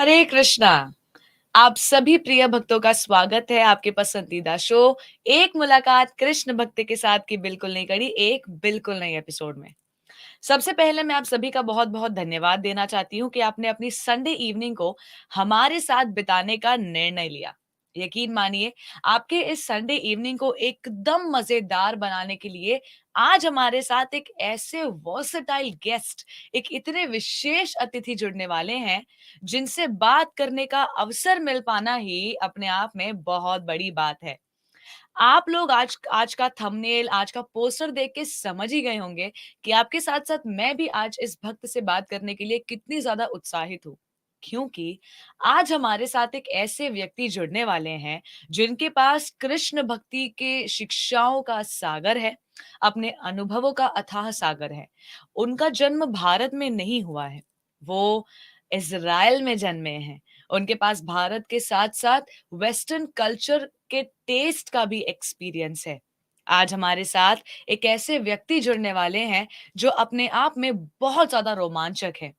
हरे कृष्णा। आप सभी प्रिय भक्तों का स्वागत है आपके पसंदीदा शो एक मुलाकात कृष्ण भक्त के साथ की बिल्कुल नई कड़ी, एक बिल्कुल नई एपिसोड में। सबसे पहले मैं आप सभी का बहुत बहुत धन्यवाद देना चाहती हूँ कि आपने अपनी संडे इवनिंग को हमारे साथ बिताने का निर्णय लिया। यकीन मानिए, आपके इस संडे इवनिंग को एकदम मजेदार बनाने के लिए आज हमारे साथ एक ऐसे वर्सेटाइल गेस्ट, एक इतने विशेष अतिथि जुड़ने वाले हैं जिनसे बात करने का अवसर मिल पाना ही अपने आप में बहुत बड़ी बात है। आप लोग आज आज का थंबनेल, आज का पोस्टर देख के समझ ही गए होंगे कि आपके साथ-साथ मैं भी आज इस भक्त से बात करने के लिए कितनी ज़्यादा उत्साहित हूँ। क्योंकि आज हमारे साथ एक ऐसे व्यक्ति जुड़ने वाले हैं, जिनके पास कृष्ण भक्ति के शिक्षाओं का सागर है, अपने अनुभवों का अथाह सागर है। उनका जन्म भारत में नहीं हुआ है, वो इज़राइल में जन्मे हैं। उनके पास भारत के साथ-साथ वेस्टर्न कल्चर के टेस्ट का भी एक्सपीरियंस है। आज हमारे साथ एक ऐसे व्यक्ति जुड़ने वाले हैं जो अपने आप में बहुत ज़्यादा रोमांचक है।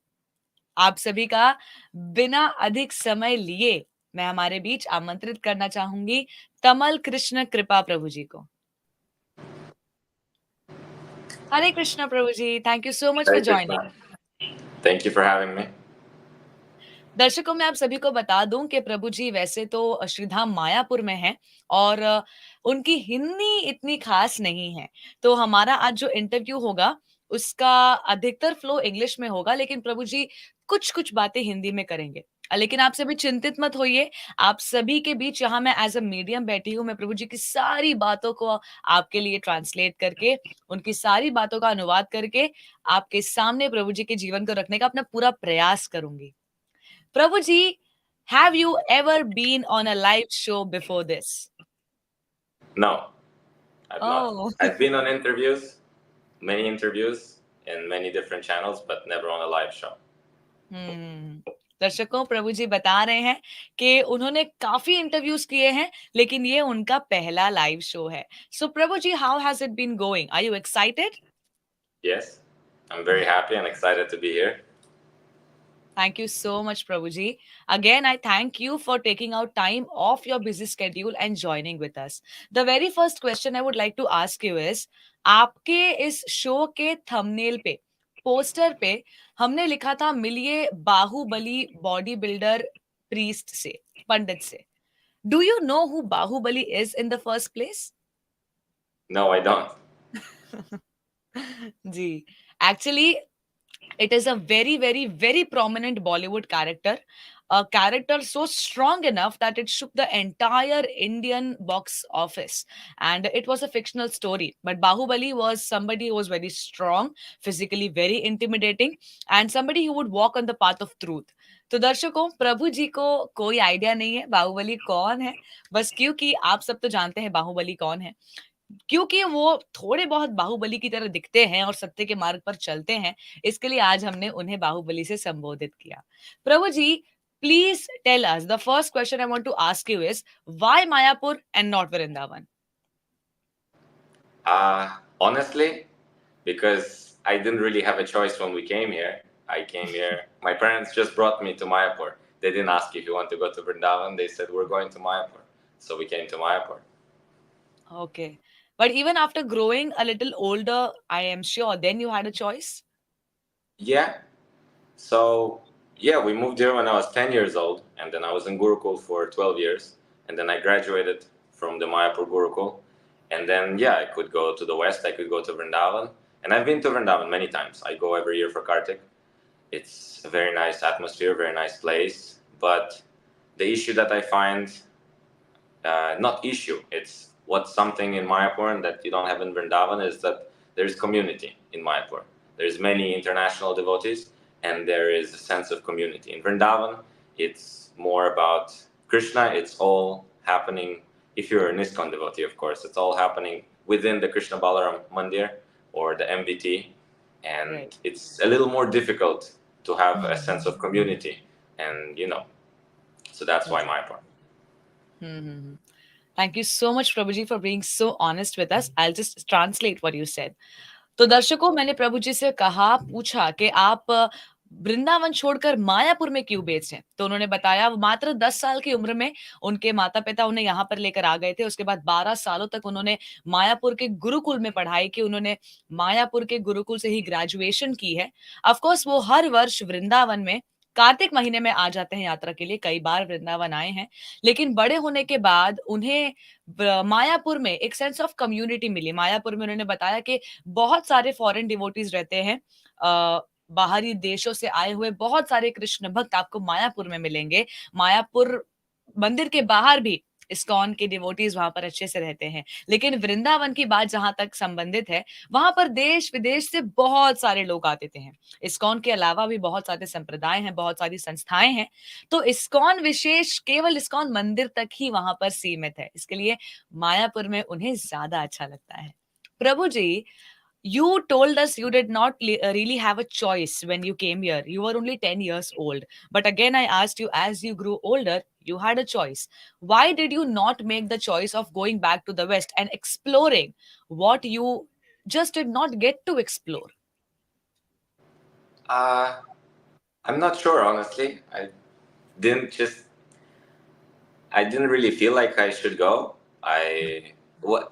आप सभी का बिना अधिक समय लिए मैं हमारे बीच आमंत्रित करना चाहूंगी तमल कृष्ण कृपा प्रभु जी को। Hare Krishna Prabhu ji, thank you so much for Hare joining. Krishna. Thank you for having me. दर्शकों, मैं आप सभी को बता दूं कि प्रभु जी वैसे तो श्रीधाम मायापुर में हैं और उनकी हिंदी इतनी खास नहीं है। तो हमारा आज जो इंटरव्यू होगा उसका अधिकतर फ्लो इंग्लिश में होगा, लेकिन प्रभु जी कुछ-कुछ बातें हिंदी में करेंगे। लेकिन आप सभी चिंतित मत होइए, आप सभी के बीच यहाँ मैं एज़ अ मीडियम बैठी हूँ, मैं प्रभु जी की सारी बातों को आपके लिए ट्रांसलेट करके, उनकी सारी बातों का अनुवाद करके आपके सामने प्रभु जी के जीवन को रखने का अपना पूरा प्रयास करूँगी। Prabhu ji, have you ever been on a live show before this? No, I've not. Oh. I've been on interviews, many interviews in many different channels, but never on a live show. दर्शकों, प्रभु जी बता रहे हैं कि उन्होंने काफी interviews किए हैं, लेकिन ये उनका पहला लाइव शो है। So Prabhu ji, how has it been going? Are you excited? Yes, I'm very happy and excited to be here. Thank you so much, Prabhuji. Again, I thank you for taking out time off your busy schedule and joining with us. The very first question I would like to ask you is, आपके इस show के thumbnail पे, poster पे हमने लिखा था मिलिए Baahubali body builder priest से, पंडित से. Do you know who Bahubali is in the first place? No, I don't. Ji, actually it is a very, very, very prominent Bollywood character. A character so strong enough that it shook the entire Indian box office. And it was a fictional story. But Bahubali was somebody who was very strong, physically very intimidating, and somebody who would walk on the path of truth. तो दर्शकों, प्रभु जी को कोई idea नहीं है बाहुबली कौन है, बस क्योंकि आप सब तो जानते हैं बाहुबली कौन है, क्योंकि वो थोड़े बहुत बाहुबली की तरह दिखते हैं और सत्य के मार्ग पर चलते हैं, इसके लिए आज हमने उन्हें बाहुबली से संबोधित किया। Prabhu ji, please tell us, the first question I want to ask you is, why Mayapur and not Vrindavan? Honestly, because I didn't really have a choice when we came here. I came here. My parents just brought me to Mayapur. They didn't ask if you want to go to Vrindavan. They said we're going to Mayapur, so we came to Mayapur. Okay. But even after growing a little older, I am sure then you had a choice? Yeah. So yeah, we moved here when I was 10 years old, and then I was in Gurukul for 12 years, and then I graduated from the Mayapur Gurukul, and then yeah, I could go to the west, I could go to Vrindavan, and I've been to Vrindavan many times. I go every year for Kartik. It's a very nice atmosphere, very nice place, but the issue that I find, not issue, it's what's something in Mayapur that you don't have in Vrindavan is that there's community in Mayapur. There's many international devotees, and there is a sense of community. In Vrindavan, it's more about Krishna. It's all happening, if you're an ISKCON devotee, of course, it's all happening within the Krishna Balaram Mandir or the MBT, and Right. it's a little more difficult to have a sense of community, and so that's why Mayapur. Mm-hmm. Thank you so much, Prabhuji, for being so honest with us. I'll just translate what you said. तो दर्शकों, मैंने प्रभु जी से कहा, पूछा कि आप वृंदावन छोड़कर मायापुर में क्यों बेचे? तो उन्होंने बताया वो मात्र 10 साल की उम्र में उनके माता-पिता उन्हें यहाँ पर लेकर आ गए थे। उसके बाद 12 सालों तक उन्होंने मायापुर के गुरुकुल में पढ़ाई की। उन्होंने मायापुर के गुरुकुल से ही ग्रेजुएशन की है। ऑफ कोर्स वो हर वर्ष वृंदावन में कार्तिक महीने में आ जाते हैं यात्रा के लिए, कई बार वृंदावन आए हैं। लेकिन बड़े होने के बाद उन्हें मायापुर में एक सेंस ऑफ कम्युनिटी मिली। मायापुर में उन्होंने बताया कि बहुत सारे फॉरेन डिवोटीज रहते हैं, बाहरी देशों से आए हुए बहुत सारे कृष्ण भक्त आपको मायापुर में मिलेंगे। मायापुर मंदिर के बाहर भी इस्कॉन के डिवोटीज वहां पर अच्छे से रहते हैं। लेकिन वृंदावन की बात जहां तक संबंधित है, वहां पर देश विदेश से बहुत सारे लोग आते थे हैं। इस्कॉन के अलावा भी बहुत सारे संप्रदाय हैं, बहुत सारी संस्थाएं हैं। तो इस्कॉन विशेष केवल इस्कॉन मंदिर तक ही वहां पर सीमित है, इसके लिए मायापुर में उन्हें ज्यादा अच्छा लगता है। प्रभु जी, you told us you did not really have a choice when you came here. You were only 10 years old. But again, I asked you, as you grew older, you had a choice. Why did you not make the choice of going back to the West and exploring what you just did not get to explore? Uh, I'm not sure, honestly. Didn't just I didn't really feel like I should go. I what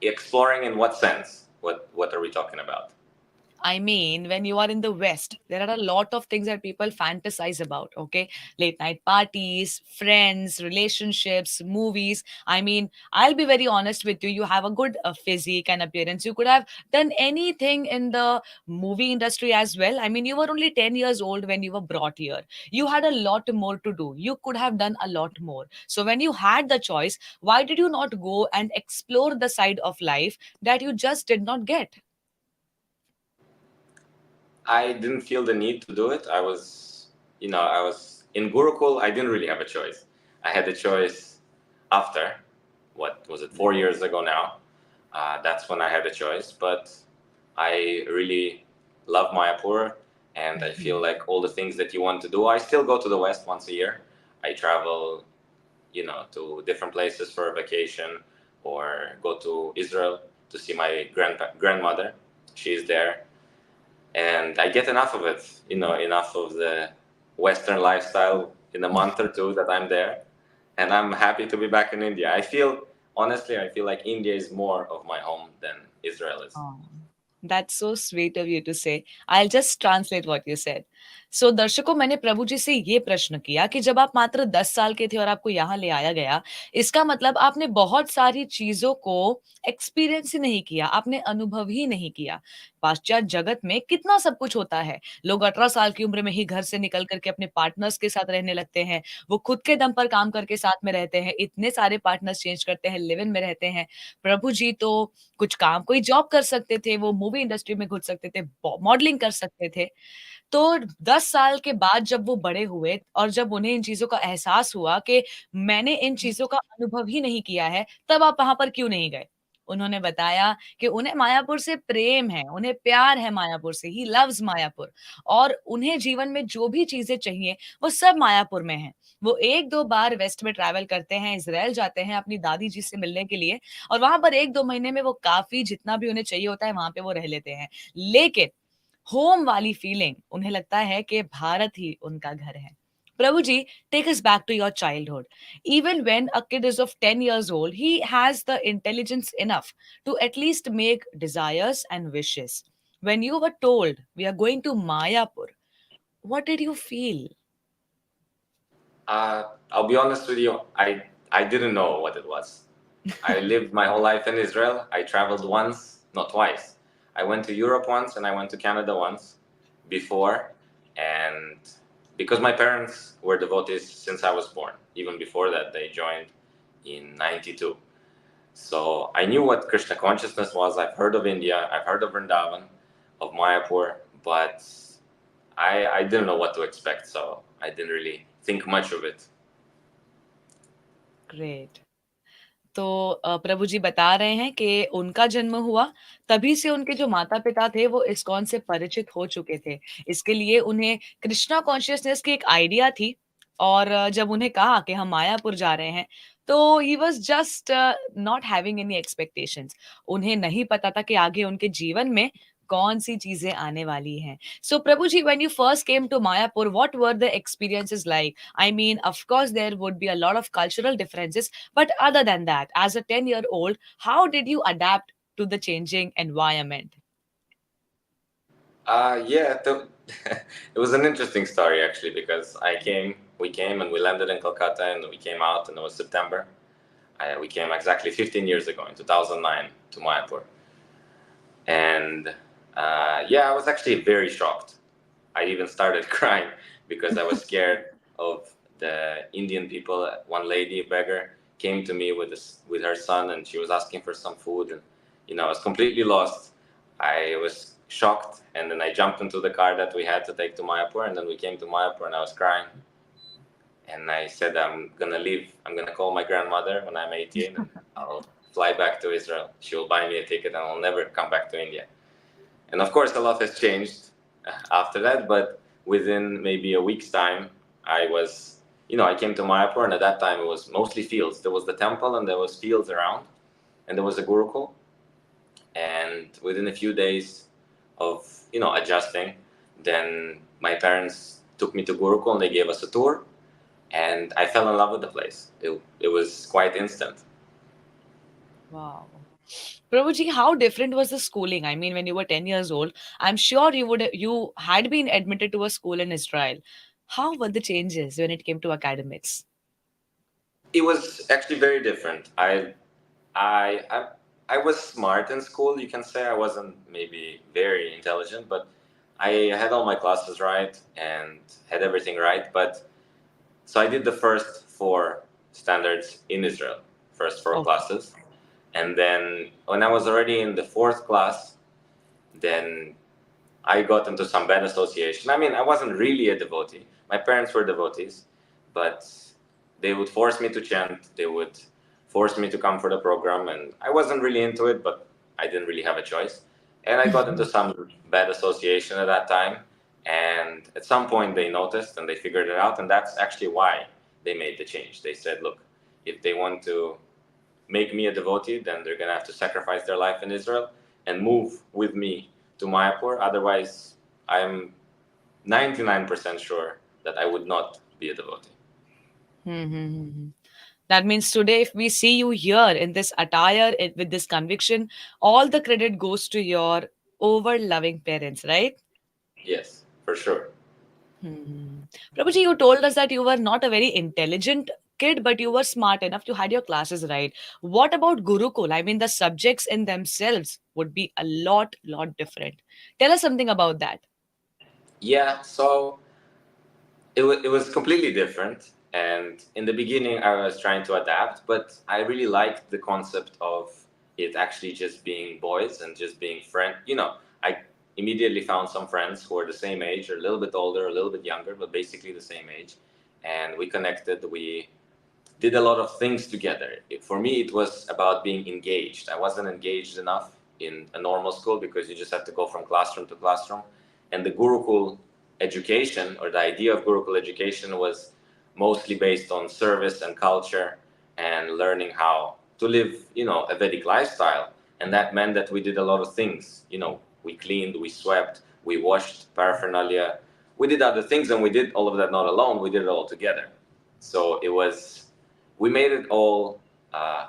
exploring in what sense? What are we talking about? I mean, when you are in the West, there are a lot of things that people fantasize about, okay? Late night parties, friends, relationships, movies. I mean, I'll be very honest with you. You have a good physique and appearance. You could have done anything in the movie industry as well. I mean, you were only 10 years old when you were brought here. You had a lot more to do. You could have done a lot more. So, when you had the choice, why did you not go and explore the side of life that you just did not get? I didn't feel the need to do it. I was in Gurukul. I didn't really have a choice. I had a choice after, what was it, 4 years ago now. That's when I had a choice. But I really love Mayapur, and I feel like all the things that you want to do. I still go to the West once a year. I travel, to different places for a vacation, or go to Israel to see my grandmother. She's there, and I get enough of it, enough of the Western lifestyle in a month or two that I'm there, and I'm happy to be back in India. Honestly, I feel like India is more of my home than Israel is. Oh, that's so sweet of you to say. I'll just translate what you said. So दर्शकों, मैंने प्रभु जी से ये प्रश्न किया कि जब आप मात्र 10 साल के थे और आपको यहाँ ले आया गया, इसका मतलब आपने बहुत सारी चीजों को एक्सपीरियंस ही नहीं किया, आपने अनुभव ही नहीं किया। पाश्चात्य जगत में कितना सब कुछ होता है। लोग 18 साल की उम्र में ही घर से निकल करके अपने पार्टनर्स के साथ रहने लगते हैं। वो खुद के दम पर काम करके साथ में रहते हैं। इतने सारे पार्टनर्स चेंज करते हैं, लिव इन में रहते हैं। प्रभु जी तो कुछ काम कोई जॉब कर सकते थे, वो मूवी इंडस्ट्री में घुस सकते थे, मॉडलिंग कर सकते थे। तो 10 साल के बाद जब वो बड़े हुए और जब उन्हें इन चीज़ों का एहसास हुआ कि मैंने इन चीज़ों का अनुभव ही नहीं किया है, तब आप वहाँ पर क्यों नहीं गए? उन्होंने बताया कि उन्हें मायापुर से प्रेम है, उन्हें प्यार है मायापुर से, ही लव्स मायापुर, और उन्हें जीवन में जो भी चीज़ें चाहिए, वो सब मायापुर में हैं। वो 1-2 बार वेस्ट में ट्रैवल करते हैं, इज़राइल जाते हैं अपनी दादी जी से मिलने के लिए, और वहाँ पर 1-2 महीने में वो काफ़ी जितना भी उन्हें चाहिए होता है, वहाँ पे वो रह लेते हैं। लेकिन होम वाली फीलिंग उन्हें लगता है कि भारत ही उनका घर है। Prabhu ji, take us back to your childhood. Even when a kid is of 10 years old, he has the intelligence enough to at least make desires and wishes. When you were told we are going to Mayapur, what did you feel? I'll be honest with you, I didn't know what it was. I lived my whole life in Israel. I traveled once, not twice. I went to Europe once and I went to Canada once before. And because my parents were devotees since I was born, even before that, they joined in 92. So I knew what Krishna consciousness was. I've heard of India, I've heard of Vrindavan, of Mayapur, but I didn't know what to expect. So I didn't really think much of it. Great. तो प्रभु जी बता रहे हैं कि उनका जन्म हुआ, तभी से उनके जो माता-पिता थे वो इस्कॉन से परिचित हो चुके थे। इसके लिए उन्हें कृष्णा कॉन्शियसनेस की एक आइडिया थी, और जब उन्हें कहा कि हम मायापुर जा रहे हैं, तो he was just not having any expectations. उन्हें नहीं पता था कि आगे उनके जीवन में कौन सी चीजें आने वाली हैं. So Prabhuji, when you first came to Mayapur, what were the experiences like? I mean, of course there would be a lot of cultural differences, but other than that, as a 10-year-old, how did you adapt to the changing environment? Yeah, it was an interesting story actually because we came and we landed in Kolkata and we came out and it was September. We came exactly 15 years ago in 2009 to Mayapur. And yeah, I was actually very shocked. I even started crying because I was scared of the Indian people. One lady, a beggar, came to me with her son, and she was asking for some food, and I was completely lost. I was shocked, and then I jumped into the car that we had to take to Mayapur, and then we came to Mayapur, and I was crying, and I said, I'm gonna leave. I'm gonna call my grandmother when I'm 18, and I'll fly back to Israel. She will buy me a ticket, and I'll never come back to India. And of course, a lot has changed after that, but within maybe a week's time, I was, I came to Mayapur, and at that time it was mostly fields. There was the temple, and there was fields around, and there was a Gurukul. And within a few days of, adjusting, then my parents took me to Gurukul, and they gave us a tour, and I fell in love with the place. It was quite instant. Wow. Prabhuji, how different was the schooling? I mean, when you were 10 years old, I'm sure you had been admitted to a school in Israel. How were the changes when it came to academics? It was actually very different. I, I I was smart in school. You can say I wasn't maybe very intelligent, but I had all my classes right and had everything right. But so I did the first four standards in Israel, first four Okay. classes, and then when I was already in the fourth class, then I got into some band association. I mean, I wasn't really a devotee. My parents were devotees, but they would force me to chant. They would force me to come for the program, and I wasn't really into it, but I didn't really have a choice. And I got into some bad association at that time. And at some point, they noticed and they figured it out, and that's actually why they made the change. They said, "Look, if they want to make me a devotee, then they're gonna have to sacrifice their life in Israel and move with me to Mayapur. Otherwise, I'm 99% sure that I would not be a devotee." Mm-hmm. That means today, if we see you here in this attire with this conviction, all the credit goes to your over loving parents, right? Yes, for sure. Hmm. Prabhuji, you told us that you were not a very intelligent kid, but you were smart enough. You had your classes right. What about Gurukul? I mean, the subjects in themselves would be a lot different. Tell us something about that. Yeah, so it was completely different. And in the beginning, I was trying to adapt, but I really liked the concept of it actually just being boys and just being friends. I immediately found some friends who are the same age, or a little bit older, a little bit younger, but basically the same age. And we connected. We did a lot of things together. For me, it was about being engaged. I wasn't engaged enough in a normal school because you just have to go from classroom to classroom. And the Gurukul education, or the idea of Gurukul education, was mostly based on service and culture and learning how to live, a Vedic lifestyle. And that meant that we did a lot of things. We cleaned, we swept, we washed paraphernalia. We did other things, and we did all of that not alone. We did it all together. So we made it all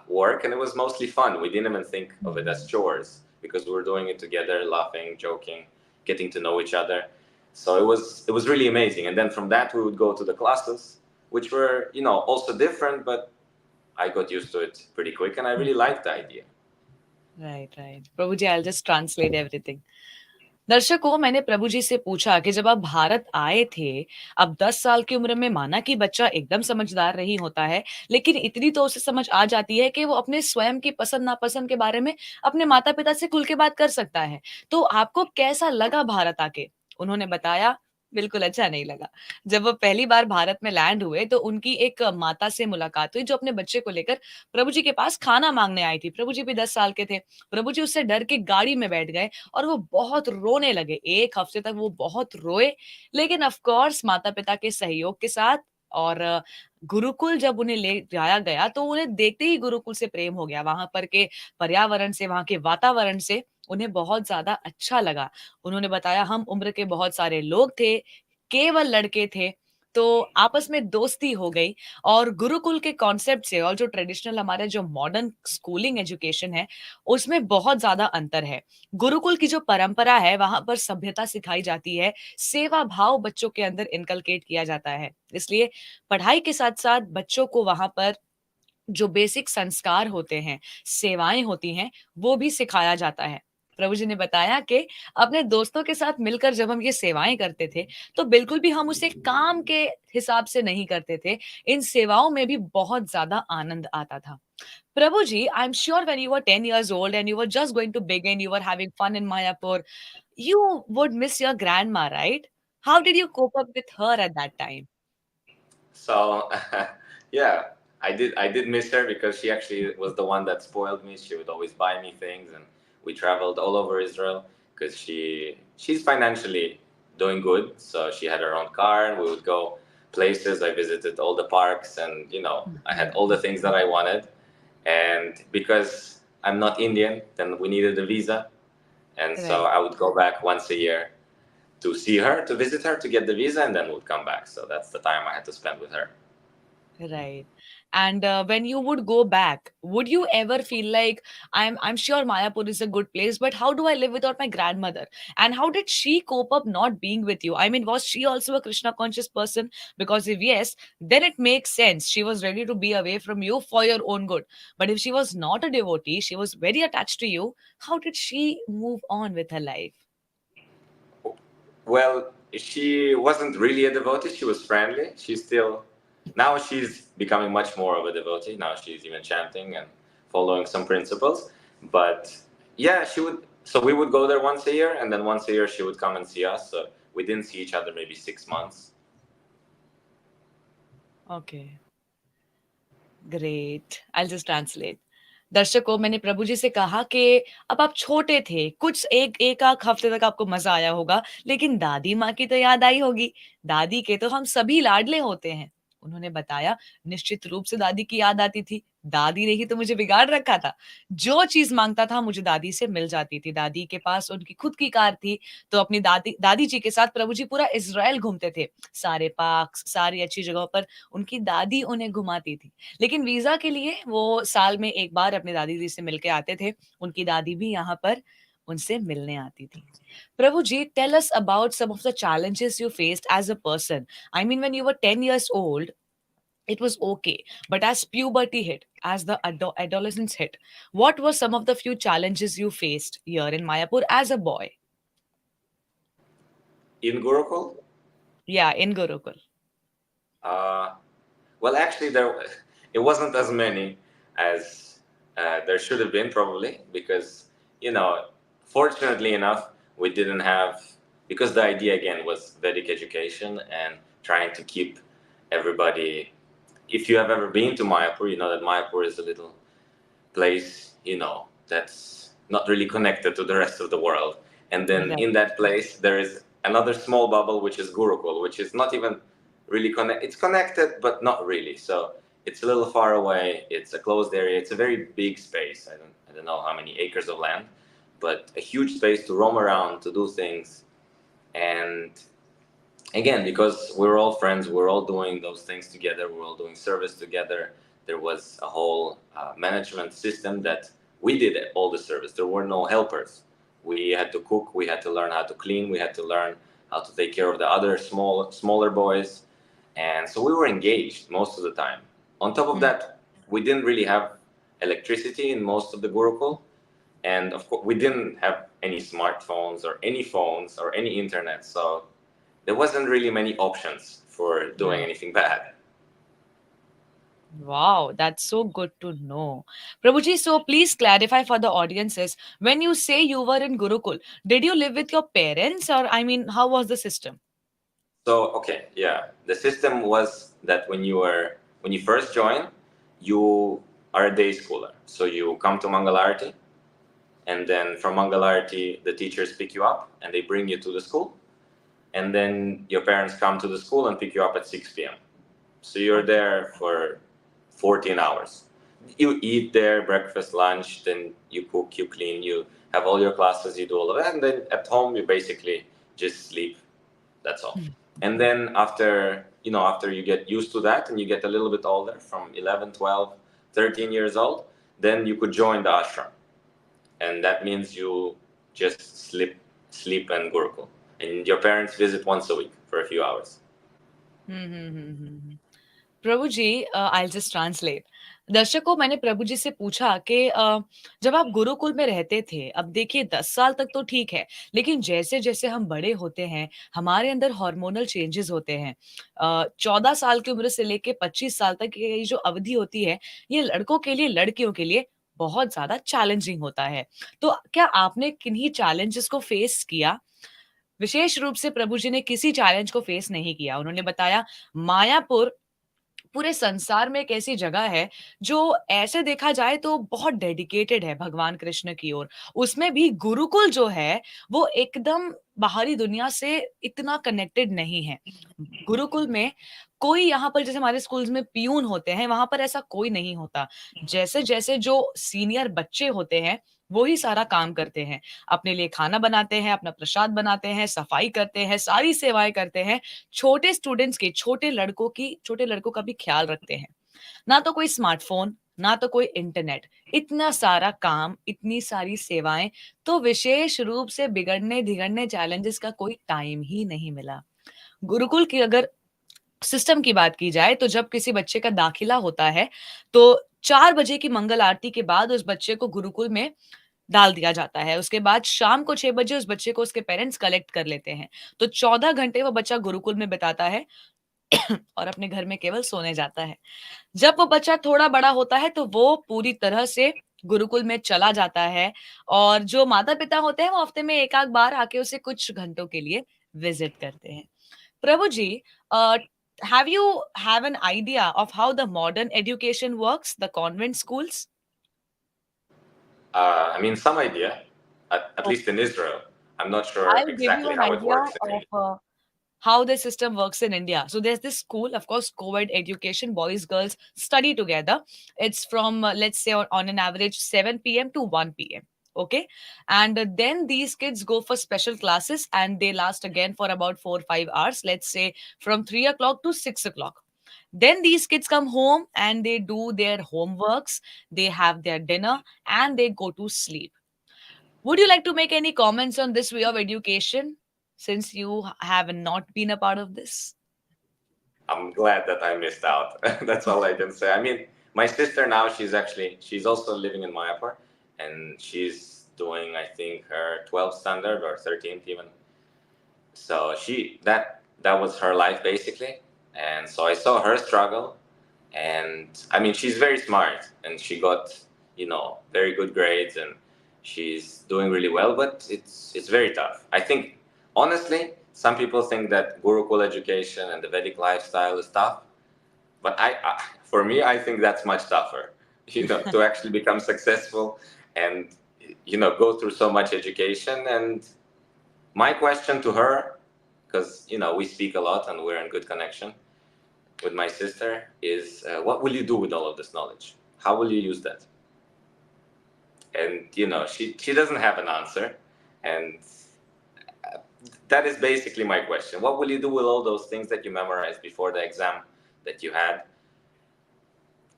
work, and it was mostly fun. We didn't even think of it as chores because we were doing it together, laughing, joking, getting to know each other. So it was really amazing. And then from that, we would go to the classes, which were also different, but I got used to it pretty quick, and I really liked the idea. Right. Prabhu ji, I'll just translate everything. दर्शकों, मैंने प्रभु जी से पूछा कि जब आप भारत आए थे, अब 10 साल की उम्र में माना कि बच्चा एकदम समझदार नहीं होता है, लेकिन इतनी तो उसे समझ आ जाती है कि वो अपने स्वयं की पसंद-नापसंद के बारे में अपने माता-पिता से खुल के बात कर सकता है। तो आपको कैसा लगा भारत आके? उन्होंने बताया, बिल्कुल अच्छा नहीं लगा। जब वो पहली बार भारत में लैंड हुए, तो उनकी एक माता से मुलाकात हुई, जो अपने बच्चे को लेकर प्रभु जी के पास खाना माँगने आई थी। प्रभु जी भी 10 साल के थे। प्रभु जी उससे डर के गाड़ी में बैठ गए और वो बहुत रोने लगे। 1 हफ्ते तक वो बहुत रोए, लेकिन ऑफ कोर्स माता-पिता के सहयोग के साथ और गुरुकुल जब उन्हें ले जाया गया, तो उन्हें देखते ही गुरुकुल से प्रेम हो गया। वहाँ पर के पर्यावरण से, वहाँ के वातावरण से उन्हें बहुत ज़्यादा अच्छा लगा। उन्होंने बताया हम उम्र के बहुत सारे लोग थे, केवल लड़के थे, तो आपस में दोस्ती हो गई और गुरुकुल के कॉन्सेप्ट से और जो ट्रेडिशनल हमारे जो मॉडर्न स्कूलिंग एजुकेशन है, उसमें बहुत ज़्यादा अंतर है। गुरुकुल की जो परंपरा है, वहाँ पर सभ्यता सिखाई जाती है, सेवा भाव बच्चों के अंदर इनकलकेट किया जाता है। इसलिए पढ़ाई के साथ-साथ बच्चों को वहाँ पर जो बेसिक संस्कार होते हैं, सेवाएँ होती हैं, वो भी सिखाया जाता है। प्रभु जी ने बताया कि अपने दोस्तों के साथ मिलकर जब हम ये सेवाएँ करते थे, तो बिल्कुल भी हम उसे काम के हिसाब से नहीं करते थे। इन सेवाओं में भी बहुत ज़्यादा आनंद आता था। Prabhu ji, I am sure when you were 10 years old and you were just going to begin, you were having fun in Mayapur, you would miss your grandma, right? How did you cope up with her at that time? So yeah, I did miss her because she actually was the one that spoiled me. She would always buy me things, and we traveled all over Israel because she's financially doing good. So she had her own car, and we would go places. I visited all the parks, and I had all the things that I wanted. And because I'm not Indian, then we needed a visa, and so Right. I would go back once a year to see her, to visit her, to get the visa, and then would come back. So that's the time I had to spend with her. Right. And when you would go back, would you ever feel like I'm sure Mayapur is a good place, but how do I live without my grandmother? And how did she cope up not being with you? I mean, was she also a Krishna conscious person? Because if yes, then it makes sense. She was ready to be away from you for your own good. But if she was not a devotee, she was very attached to you, how did she move on with her life? Well, she wasn't really a devotee. She was friendly. Now she's becoming much more of a devotee. Now she's even chanting and following some principles. But yeah, so we would go there once a year, and then once a year she would come and see us. So we didn't see each other maybe 6 months. Okay. Great I just translate दर्शकों मैंने प्रभु जी से कहा कि अब आप छोटे थे कुछ एक एक आध हफ्ते तक आपको मजा आया होगा लेकिन दादी माँ की तो याद आई होगी दादी के तो हम सभी लाडले होते हैं उन्होंने बताया निश्चित रूप से दादी की याद आती थी दादी ने ही तो मुझे बिगाड़ रखा था जो चीज मांगता था मुझे दादी से मिल जाती थी दादी के पास उनकी खुद की कार थी तो अपनी दादी दादी जी के साथ प्रभु जी पूरा इज़राइल घूमते थे सारे पार्क सारी अच्छी जगहों पर उनकी दादी उन्हें घुमाती थी लेकिन वीज़ा के लिए वो साल में एक बार अपनी दादी जी से मिलके आते थे। उनकी दादी भी यहाँ पर उनसे मिलने आती थी। Prabhu ji, tell us about some of the challenges you faced as a person. I mean, when you were 10 years old, it was okay. But as puberty hit, as the adolescence hit, what were some of the few challenges you faced here in Mayapur as a boy? In Gurukul, Yeah, in Gurukul. uh, well, actually, it wasn't as many as there should have been, probably, because fortunately enough, we didn't have because the idea again was Vedic education and trying to keep everybody. If you have ever been to Mayapur, you know that Mayapur is a little place, that's not really connected to the rest of the world. And then Right. in that place, there is another small bubble, which is Gurukul, which is not even really connected. It's connected, but not really. So it's a little far away. It's a closed area. It's a very big space. I don't know how many acres of land, but a huge space to roam around, to do things. And again, because we're all friends, we're all doing those things together, we're all doing service together. There was a whole management system that we did all the service. There were no helpers. We had to cook, we had to learn how to clean, we had to learn how to take care of the other smaller boys. And so we were engaged most of the time. On top of Mm. that, we didn't really have electricity in most of the Gurukul. And of course, we didn't have any smartphones or any phones or any internet. So there wasn't really many options for doing Right. anything bad. Wow, that's so good to know. Prabhuji, so please clarify for the audiences. When you say you were in Gurukul, did you live with your parents or I mean, how was the system? So okay, yeah, the system was that when you first join, you are a day schooler. So you come to Mangalarti, and then from Mangalarti, the teachers pick you up and they bring you to the school, and then your parents come to the school and pick you up at 6 p.m. So you're Okay. there for 14 hours. you eat there, breakfast, lunch, then you cook, you clean, you have all your classes, you do all of that, and then at home you basically just sleep. That's all. And then after you get used to that and you get a little bit older, from 11, 12, 13 years old, then you could join the ashram. And that means you just sleep and gurukul. And your parents visit once a week for a few hours. Prabhu ji, I just translate. दर्शकों, मैंने प्रभु जी से पूछा कि जब आप गुरुकुल में रहते थे, अब देखिए 10 साल तक तो ठीक है, लेकिन जैसे जैसे हम बड़े होते हैं, हमारे अंदर हार्मोनल चेंजेस होते हैं। 14 साल की उम्र से लेके 25 साल तक ये जो अवधि होती है, ये लड़कों के लिए, लड़कियों के लिए बहुत ज्यादा चैलेंजिंग होता है। तो क्या आपने किन्हीं चैलेंजेस को फेस किया? विशेष रूप से प्रभु जी ने किसी चैलेंज को फेस नहीं किया। उन्होंने बताया, मायापुर पूरे संसार में एक ऐसी जगह है जो ऐसे देखा जाए तो बहुत डेडिकेटेड है भगवान कृष्ण की ओर। उसमें भी गुरुकुल जो है वो एकदम बाहरी दुनिया से इतना कनेक्टेड नहीं है। गुरुकुल में कोई, यहाँ पर जैसे हमारे स्कूल्स में पियून होते हैं, वहां पर ऐसा कोई नहीं होता। जैसे जैसे जो सीनियर बच्चे होते हैं वो ही सारा काम करते हैं, अपने लिए खाना बनाते हैं, अपना प्रसाद बनाते हैं, सफाई करते हैं, सारी सेवाएं करते हैं। छोटे स्टूडेंट्स की, छोटे लड़कों का भी ख्याल रखते हैं। ना तो कोई स्मार्टफोन, ना तो कोई इंटरनेट, इतना सारा काम, इतनी सारी सेवाएं, तो विशेष रूप से बिगड़ने धिगड़ने चैलेंजेस का कोई टाइम ही नहीं मिला। गुरुकुल की अगर सिस्टम की बात की जाए तो जब किसी बच्चे का दाखिला होता है तो 4 बजे की मंगल आरती के बाद उस बच्चे को गुरुकुल में डाल दिया जाता है। उसके बाद शाम को 6 बजे उस बच्चे को उसके पेरेंट्स कलेक्ट कर लेते हैं। तो 14 घंटे वो बच्चा गुरुकुल में बिताता है और अपने घर में केवल सोने जाता है। जब वो बच्चा थोड़ा बड़ा होता है तो वो पूरी तरह से गुरुकुल में चला जाता है, और जो माता पिता होते हैं वो हफ्ते में एक आध बार आके उसे कुछ घंटों के लिए विजिट करते हैं। प्रभु जी, have you have an idea of how the modern education works, the convent schools? I mean, some idea, at least in Israel. I'm not sure I'll give you exactly an how it idea works in of India. how the system works in India. So there's this school, of course, co-ed education, boys, girls study together. It's from, let's say, on an average 7 p.m. to 1 p.m. Okay. And then these kids go for special classes and they last again for about 4 or 5 hours, let's say from 3 o'clock to 6 o'clock. Then these kids come home and they do their homeworks, they have their dinner, and they go to sleep. Would you like to make any comments on this way of education since you have not been a part of this? I'm glad that I missed out. That's all I can say. I mean, my sister now, she's also living in Mayapur, and she's doing, I think, her 12th standard or 13th even. So that was her life basically, and so I saw her struggle. And I mean, she's very smart, and she got very good grades, and she's doing really well. But it's very tough. I think honestly, some people think that Gurukul education and the Vedic lifestyle is tough, but for me, I think that's much tougher. To actually become successful and go through so much education. And my question to her, because we speak a lot and we're in good connection with my sister, is what will you do with all of this knowledge? How will you use that? And she doesn't have an answer, and that is basically my question. What will you do with all those things that you memorized before the exam that you had?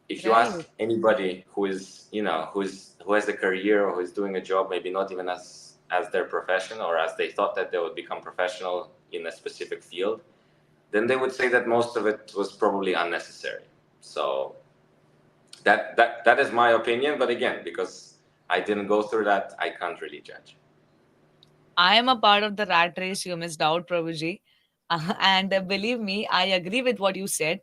If you Right. ask anybody who has a career or who is doing a job, maybe not even as their profession, or as they thought that they would become professional in a specific field, then they would say that most of it was probably unnecessary. So that is my opinion. But again, because I didn't go through that, I can't really judge. I am a part of the rat race you missed out, Prabhuji. And believe me, I agree with what you said.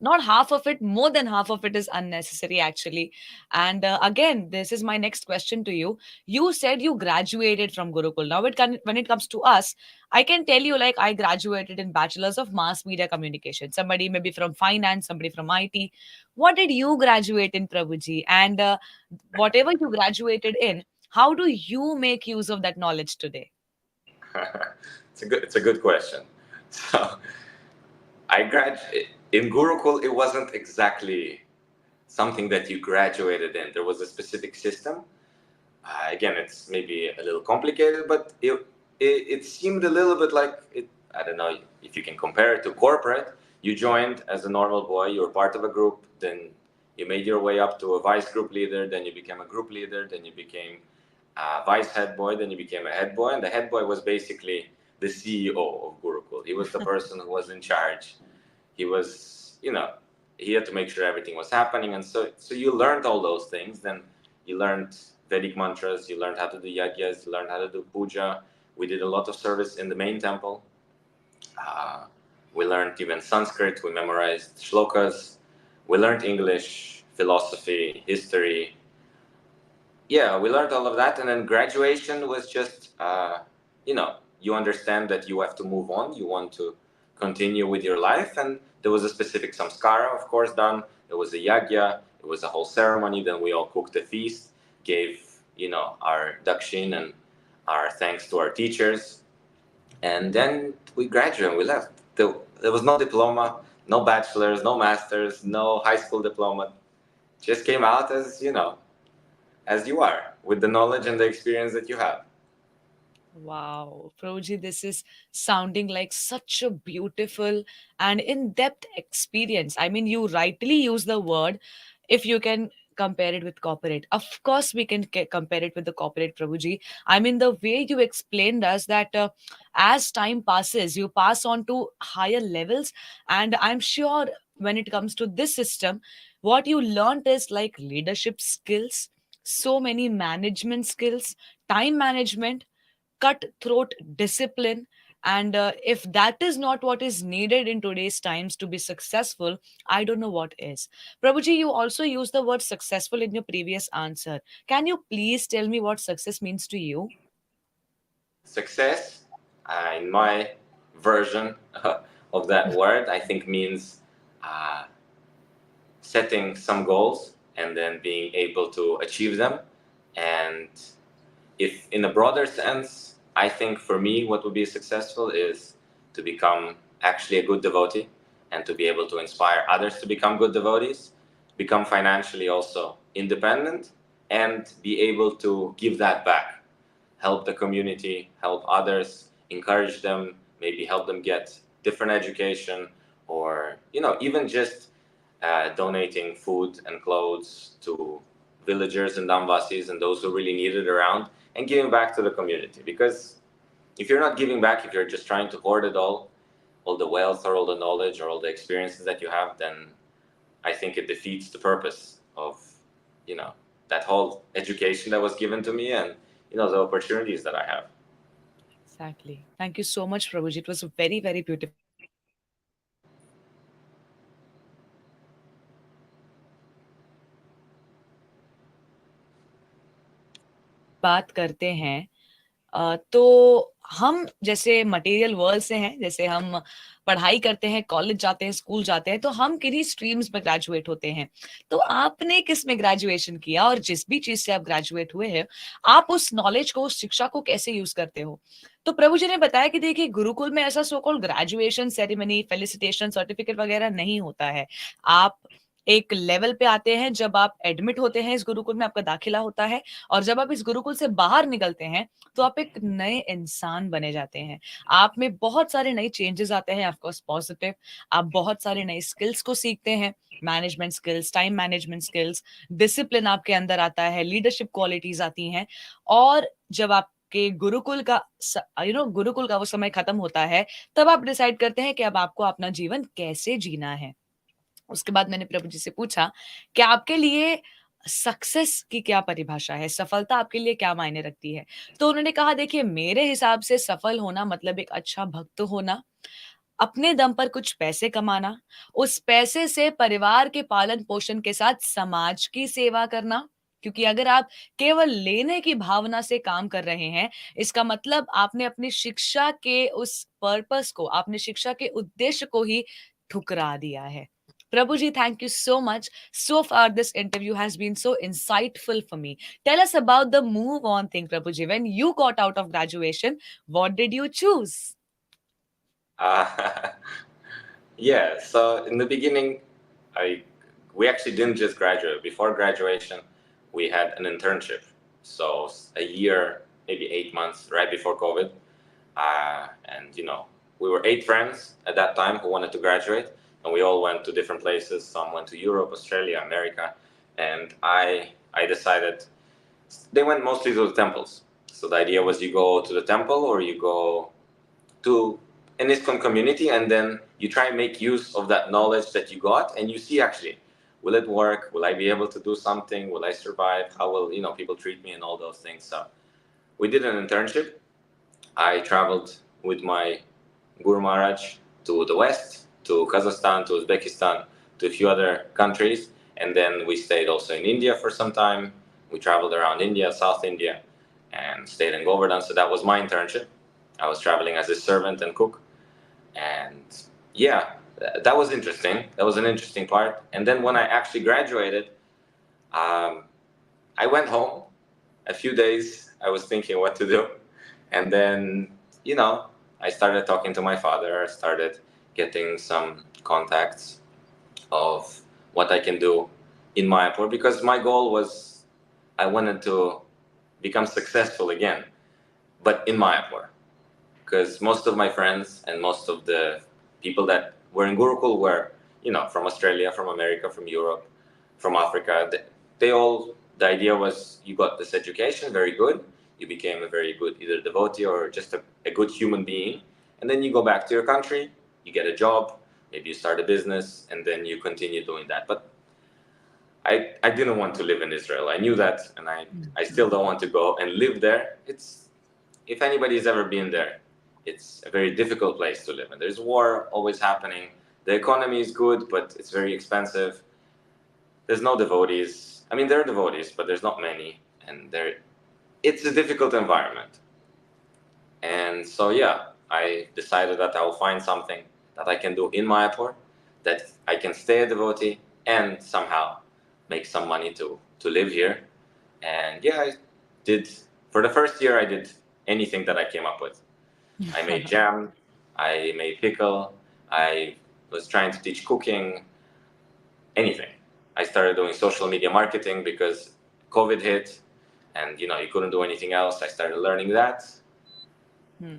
Not half of it, more than half of it is unnecessary, actually. And again, this is my next question to you. You said you graduated from Gurukul. Now, when it comes to us, I can tell you, like, I graduated in Bachelor's of Mass Media Communication. Somebody maybe from finance, somebody from IT. What did you graduate in, Prabhuji? And whatever you graduated in, how do you make use of that knowledge today? It's a good question. So I graduated in Gurukul. It wasn't exactly something that you graduated in. There was a specific system. Again, it's maybe a little complicated, but it seemed a little bit like it. I don't know if you can compare it to corporate. You joined as a normal boy. You were part of a group. Then you made your way up to a vice group leader. Then you became a group leader. Then you became a vice head boy. Then you became a head boy. And the head boy was basically the CEO of Gurukul. He was the person who was in charge. He was, he had to make sure everything was happening. And so you learned all those things. Then you learned Vedic mantras, you learned how to do yagnas, you learned how to do puja. We did a lot of service in the main temple. We learned even Sanskrit, we memorized shlokas, we learned English, philosophy, history. Yeah, we learned all of that, and then graduation was just, you understand that you have to move on, you want to continue with your life, and there was a specific samskara, of course, done. There was a yagya, it was a whole ceremony, then we all cooked a feast, gave, our dakshin and our thanks to our teachers, and then we graduated and we left. There was no diploma, no bachelor's, no master's, no high school diploma. Just came out as you are, with the knowledge and the experience that you have. Wow, Prabhuji, this is sounding like such a beautiful and in-depth experience. I mean, you rightly use the word, if you can compare it with corporate. Of course, we can compare it with the corporate, Prabhuji. I mean, the way you explained us that as time passes, you pass on to higher levels. And I'm sure when it comes to this system, what you learned is like leadership skills, so many management skills, time management, cutthroat discipline. And if that is not what is needed in today's times to be successful, I don't know what is. Prabhuji, you also used the word successful in your previous answer. Can you please tell me what success means to you? Success, in my version of that word, I think means uh, setting some goals and then being able to achieve them. And if in a broader sense, I think for me, what would be successful is to become actually a good devotee and to be able to inspire others to become good devotees, become financially also independent, and be able to give that back, help the community, help others, encourage them, maybe help them get different education, or even just donating food and clothes to villagers and Damvasis and those who really need it around, and giving back to the community. Because if you're not giving back, if you're just trying to hoard it all the wealth or all the knowledge or all the experiences that you have, then I think it defeats the purpose of, that whole education that was given to me, and, the opportunities that I have. Exactly. Thank you so much, Prabhuji. It was very, very beautiful. बात करते हैं तो हम जैसे material world से हैं, जैसे हम पढ़ाई करते हैं, कॉलेज जाते हैं, स्कूल जाते हैं, तो हम किन्हीं स्ट्रीम्स में ग्रेजुएट होते हैं। तो आपने किस में ग्रेजुएशन किया, और जिस भी चीज से आप ग्रेजुएट हुए हैं, आप उस नॉलेज को, उस शिक्षा को कैसे यूज करते हो? तो प्रभु जी ने बताया कि देखिए, गुरुकुल में ऐसा so called graduation ceremony, felicitation, certificate वगैरह नहीं होता है। आप एक लेवल पे आते हैं जब आप एडमिट होते हैं इस गुरुकुल में, आपका दाखिला होता है, और जब आप इस गुरुकुल से बाहर निकलते हैं तो आप एक नए इंसान बने जाते हैं। आप में बहुत सारे नए चेंजेस आते हैं, ऑफकोर्स पॉजिटिव। आप बहुत सारे नए स्किल्स को सीखते हैं, management skills, time management skills, discipline आपके अंदर आता है, लीडरशिप क्वालिटीज आती हैं। और जब आप के गुरुकुल का गुरुकुल का वो समय खत्म होता है, तब आप डिसाइड करते हैं कि अब आपको अपना जीवन कैसे जीना है। उसके बाद मैंने प्रभु जी से पूछा कि आपके लिए सक्सेस की क्या परिभाषा है, सफलता आपके लिए क्या मायने रखती है? तो उन्होंने कहा, देखिए, मेरे हिसाब से सफल होना मतलब एक अच्छा भक्त होना, अपने दम पर कुछ पैसे कमाना, उस पैसे से परिवार के पालन पोषण के साथ समाज की सेवा करना। क्योंकि अगर आप केवल लेने की भावना से काम कर रहे हैं, इसका मतलब आपने अपनी शिक्षा के उस पर्पस को, आपने शिक्षा के उद्देश्य को ही ठुकरा दिया है। प्रभु जी, thank you so much. So far, this interview has been so insightful for me. Tell us about the move on thing, Prabhuji. When you got out of graduation, what did you choose? Uh, yeah, so in the beginning, I we actually didn't just graduate. Before graduation, we had an internship. So a year, maybe 8 months, right before COVID. And we were 8 friends at that time who wanted to graduate, and we all went to different places. Some went to Europe, Australia, America, and I decided they went mostly to the temples. So the idea was you go to the temple or you go to an ISKCON community, and then you try and make use of that knowledge that you got, and you see actually, will it work? Will I be able to do something? Will I survive? How will people treat me and all those things? So we did an internship. I traveled with my Guru Maharaj to the west, to Kazakhstan, to Uzbekistan, to a few other countries, and then we stayed also in India for some time. We traveled around India, South India, and stayed in Govardhan. So that was my internship. I was traveling as a servant and cook, and yeah, that was interesting. That was an interesting part. And then when I actually graduated, um, I went home. A few days, I was thinking what to do, and then you know, I started talking to my father. I started getting some contacts of what I can do in Mayapur, because my goal was I wanted to become successful again, but in Mayapur, because most of my friends and most of the people that were in Gurukul were, from Australia, from America, from Europe, from Africa. They all, the idea was you got this education, very good. You became a very good either devotee or just a good human being. And then you go back to your country, you get a job, maybe you start a business, and then you continue doing that. But I didn't want to live in Israel. I knew that, and I still don't want to go and live there. If anybody's ever been there, it's a very difficult place to live. And there's war always happening. The economy is good, but it's very expensive. There's no devotees. I mean, there are devotees, but there's not many. And it's a difficult environment. And so, yeah, I decided that I will find something that I can do in Mayapur, that I can stay a devotee and somehow make some money to live here. And yeah, I did, for the first year, I did anything that I came up with. I made jam, I made pickle, I was trying to teach cooking, anything. I started doing social media marketing because COVID hit and you couldn't do anything else. I started learning that.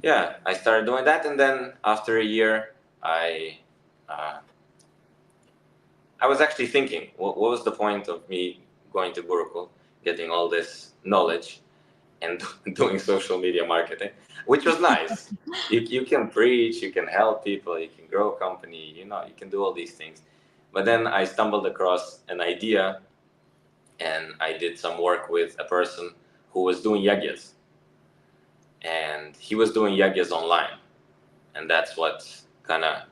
Yeah, I started doing that, and then after a year, uh, I was actually thinking, what was the point of me going to Gurukul, getting all this knowledge, and doing social media marketing, which was nice. You can preach, you can help people, you can grow a company, you can do all these things. But then I stumbled across an idea, and I did some work with a person who was doing yagnas, and he was doing yagnas online, and that's what kind of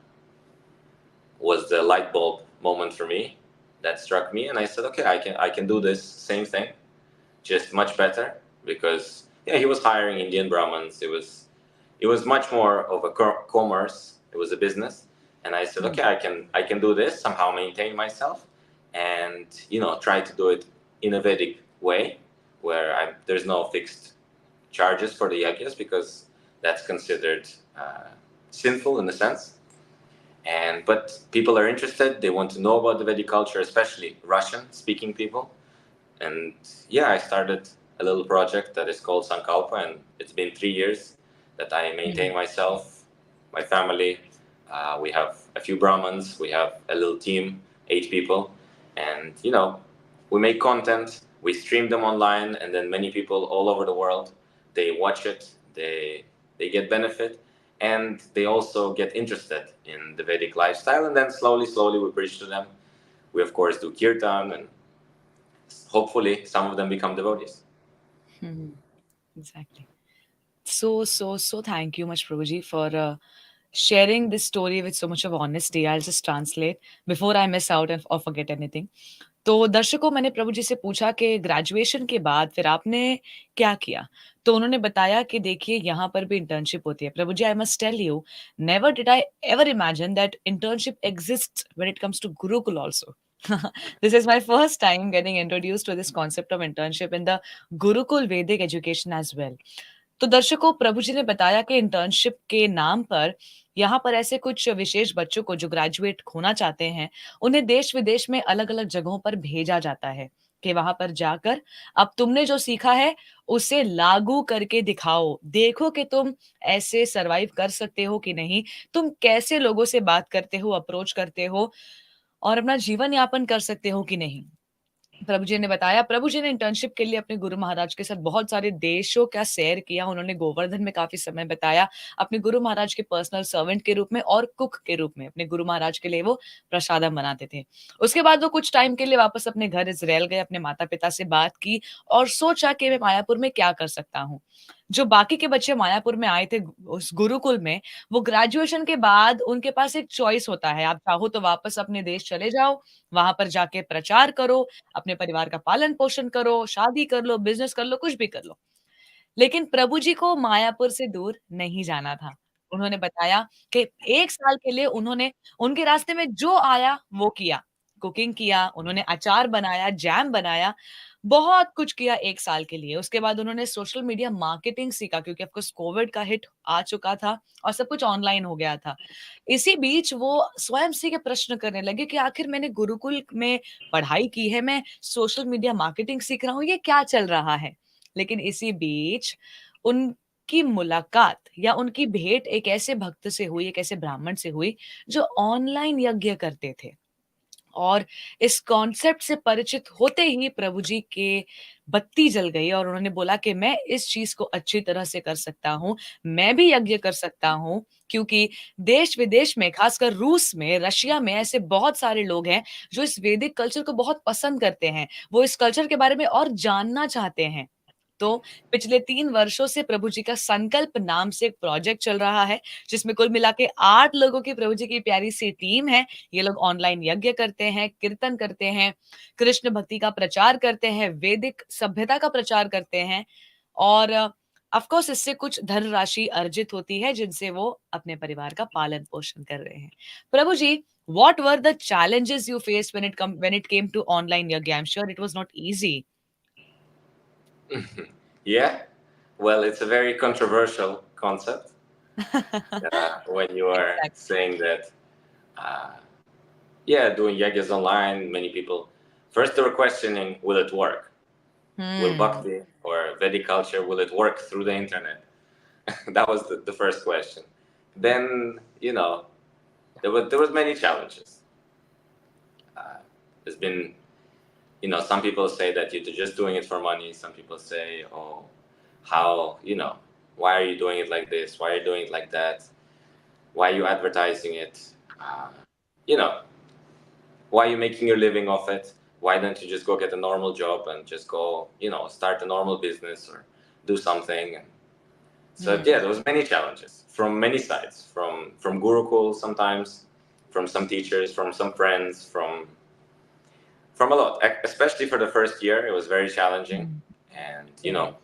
was the light bulb moment for me that struck me, and I said, okay, I can do this same thing, just much better, because yeah, he was hiring Indian Brahmins. It was much more of a commerce. It was a business, and I said, okay, I can do this somehow, maintain myself, and try to do it in a Vedic way, where there's no fixed charges for the yajnas, because that's considered sinful in a sense. But people are interested. They want to know about the Vedic culture, especially Russian-speaking people. And yeah, I started a little project that is called Sankalpa, and it's been 3 years that I maintain myself, my family. We have a few Brahmins. We have a little team, 8 people, and we make content. We stream them online, and then many people all over the world, they watch it. They get benefit, and they also get interested in the Vedic lifestyle. And then slowly, we preach to them. We of course do kirtan, and hopefully some of them become devotees. Exactly. So thank you much, Prabhuji, for sharing this story with so much of honesty. I'll just translate before I miss out or forget anything. तो दर्शकों, मैंने प्रभु जी से पूछा कि graduation के बाद फिर आपने क्या किया? तो उन्होंने बताया कि देखिए यहाँ पर भी इंटर्नशिप होती है। Prabhu ji, I must tell you, never did I ever imagine that internship exists when it comes to Gurukul also. This is my first time getting introduced to this concept of internship in the Gurukul Vedic education as well. तो दर्शकों, प्रभु जी ने बताया कि internship के नाम पर यहाँ पर ऐसे कुछ विशेष बच्चों को जो ग्रेजुएट होना चाहते हैं, उन्हें देश-विदेश में अलग-अलग जगहों पर भेजा जाता है कि वहाँ पर जाकर अब तुमने जो सीखा है, उसे लागू करके दिखाओ। देखो कि तुम ऐसे सर्वाइव कर सकते हो कि नहीं, तुम कैसे लोगों से बात करते हो, अप्रोच करते हो और अपना जीवन यापन कर सकते हो कि नहीं। प्रभु जी ने बताया, प्रभु जी ने इंटर्नशिप के लिए अपने गुरु महाराज के साथ बहुत सारे देशों का सैर किया। उन्होंने गोवर्धन में काफ़ी समय बिताया, अपने गुरु महाराज के पर्सनल सर्वेंट के रूप में और कुक के रूप में। अपने गुरु महाराज के लिए वो प्रसादम बनाते थे। उसके बाद वो कुछ टाइम के लिए वापस अपने घर इज़राइल गए, अपने माता-पिता से बात की और सोचा कि मैं मायापुर में क्या कर सकता हूँ। जो बाकी के बच्चे मायापुर में आए थे उस गुरुकुल में, वो ग्रेजुएशन के बाद उनके पास एक चॉइस होता है, आप चाहो तो वापस अपने देश चले जाओ, वहाँ पर जाके प्रचार करो, अपने परिवार का पालन-पोषण करो, शादी कर लो, बिज़नेस कर लो, कुछ भी कर लो। लेकिन प्रभु जी को मायापुर से दूर नहीं जाना था। उन्होंने बताया कि 1 साल के लिए उन्होंने उनके रास्ते में जो आया वो किया। कुकिंग किया, उन्होंने अचार बनाया, जैम बनाया, बहुत कुछ किया 1 साल के लिए। उसके बाद उन्होंने सोशल मीडिया मार्केटिंग सीखा क्योंकि ऑफ कोर्स कोविड का हिट आ चुका था और सब कुछ ऑनलाइन हो गया था। इसी बीच वो स्वयं से ये प्रश्न करने लगे कि आखिर मैंने गुरुकुल में पढ़ाई की है, मैं सोशल मीडिया मार्केटिंग सीख रहा हूँ, ये क्या चल रहा है? लेकिन इसी बीच उनकी मुलाकात या उनकी भेंट एक ऐसे भक्त से हुई, एक ऐसे ब्राह्मण से हुई, जो ऑनलाइन यज्ञ करते थे। और इस कॉन्सेप्ट से परिचित होते ही प्रभु जी के बत्ती जल गई और उन्होंने बोला कि मैं इस चीज़ को अच्छी तरह से कर सकता हूँ, मैं भी यज्ञ कर सकता हूँ क्योंकि देश-विदेश में, खासकर रूस में, रशिया में ऐसे बहुत सारे लोग हैं, जो इस वैदिक कल्चर को बहुत पसंद करते हैं। वो इस कल्चर के बारे में और जानना चाहते हैं। तो पिछले 3 वर्षों से प्रभु जी का संकल्प नाम से एक प्रोजेक्ट चल रहा है, जिसमें कुल मिला के 8 लोगों की प्रभु जी की प्यारी-सी टीम है। ये लोग ऑनलाइन यज्ञ करते हैं, कीर्तन करते हैं, कृष्ण भक्ति का प्रचार करते हैं, वैदिक सभ्यता का प्रचार करते हैं और ऑफ कोर्स इससे कुछ धनराशि अर्जित होती है, जिनसे वो अपने परिवार का पालन-पोषण कर रहे हैं। प्रभु जी, what were the challenges you faced when it came to online yagya? I'm sure it was not easy. Yeah, well, it's a very controversial concept when you are Exactly. saying that, uh, yeah, doing yagas online, many people, first they were questioning, will it work? Will Hmm. Bhakti or Vedic culture, will it work through the internet? That was the first question. Then, there was many challenges. There's been, some people say that you're just doing it for money. Some people say, oh, how, why are you doing it like this? Why are you doing it like that? Why are you advertising it? Uh, you know, why are you making your living off it? Why don't you just go get a normal job and just go, start a normal business or do something? So yeah, Hmm. there was many challenges from many sides, from Gurukul sometimes, from some teachers, from some friends, from a lot. Especially for the first year, it was very challenging, Hmm. and Right.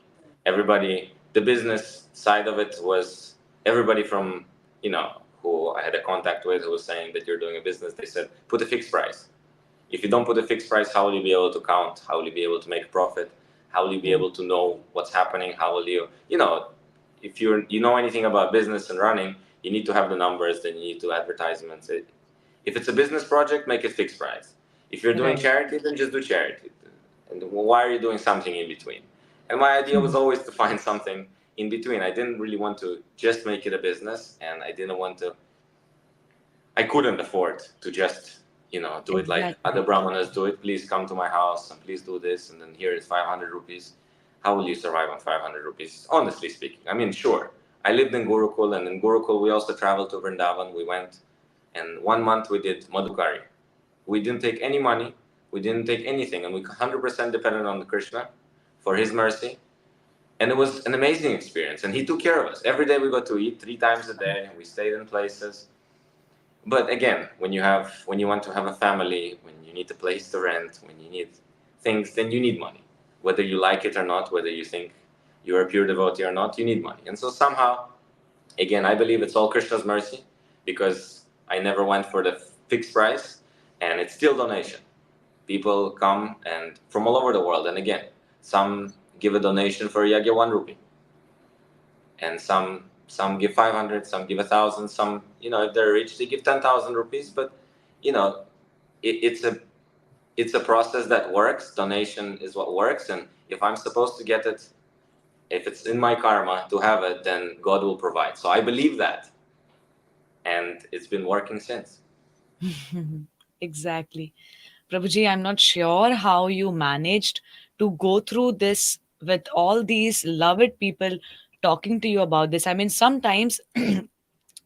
everybody. The business side of it was everybody from who I had a contact with who was saying that you're doing a business. They said put a fixed price. If you don't put a fixed price, how will you be able to count? How will you be able to make a profit? How will you be Hmm. able to know what's happening? How will if you know anything about business and running, you need to have the numbers. Then you need to advertisements. If it's a business project, make it fixed price. If you're doing Right. charity, then just do charity. And why are you doing something in between? And my idea was always to find something in between. I didn't really want to just make it a business, and I didn't want to. I couldn't afford to just do it like other Exactly. brahmanas do it. Please come to my house and please do this, and then here is 500 rupees. How will you survive on 500 rupees? Honestly speaking, I mean, sure. I lived in Gurukul, and in Gurukul we also traveled to Vrindavan. We went, and 1 month we did Madhukari. We didn't take any money. We didn't take anything, and we 100% depended on Krishna for His mercy. And it was an amazing experience. And He took care of us. Every day we got to eat 3 times a day, and we stayed in places. But again, when you want to have a family, when you need a place to rent, when you need things, then you need money. Whether you like it or not, whether you think you're a pure devotee or not, you need money. And so somehow, again, I believe it's all Krishna's mercy because I never went for the fixed price, and it's still donation. People come and from all over the world, and again, some give a donation for yagya 1 rupee. and some give 500, some give 1,000, some, if they're rich, they give 10,000 rupees. But you know, it's a process that works. Donation is what works, and if I'm supposed to get it, if it's in my karma to have it, then God will provide. So I believe that, and it's been working since. Exactly. Prabhuji, I'm not sure how you managed to go through this with all these loved people talking to you about this. I mean, sometimes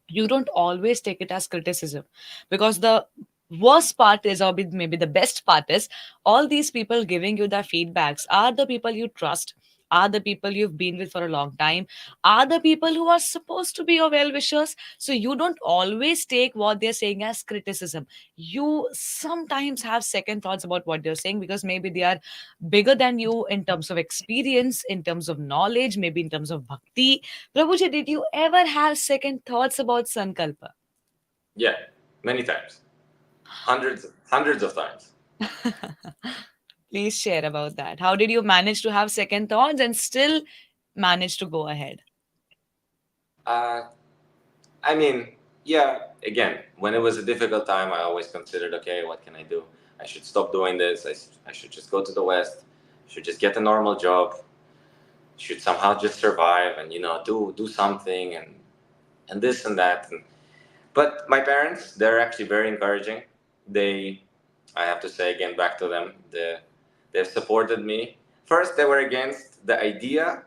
you don't always take it as criticism, because the worst part is, or maybe the best part is, all these people giving you their feedbacks are the people you trust, are the people you've been with for a long time, are the people who are supposed to be your well wishers. So you don't always take what they're saying as criticism. You sometimes have second thoughts about what they're saying, because maybe they are bigger than you in terms of experience, in terms of knowledge, maybe in terms of bhakti. Prabhuji, did you ever have second thoughts about Sankalpa? Yeah, many times, hundreds of times. Please share about that. How did you manage to have second thoughts and still manage to go ahead? uh, I mean, yeah, again, when it was a difficult time, I always considered, okay, what can I do? I should stop doing this. I should just go to the West. I should just get a normal job. Should somehow just survive and, do something, and this and that. But my parents, they're actually very encouraging. They, I have to say again, back to them, they've supported me. First, they were against the idea.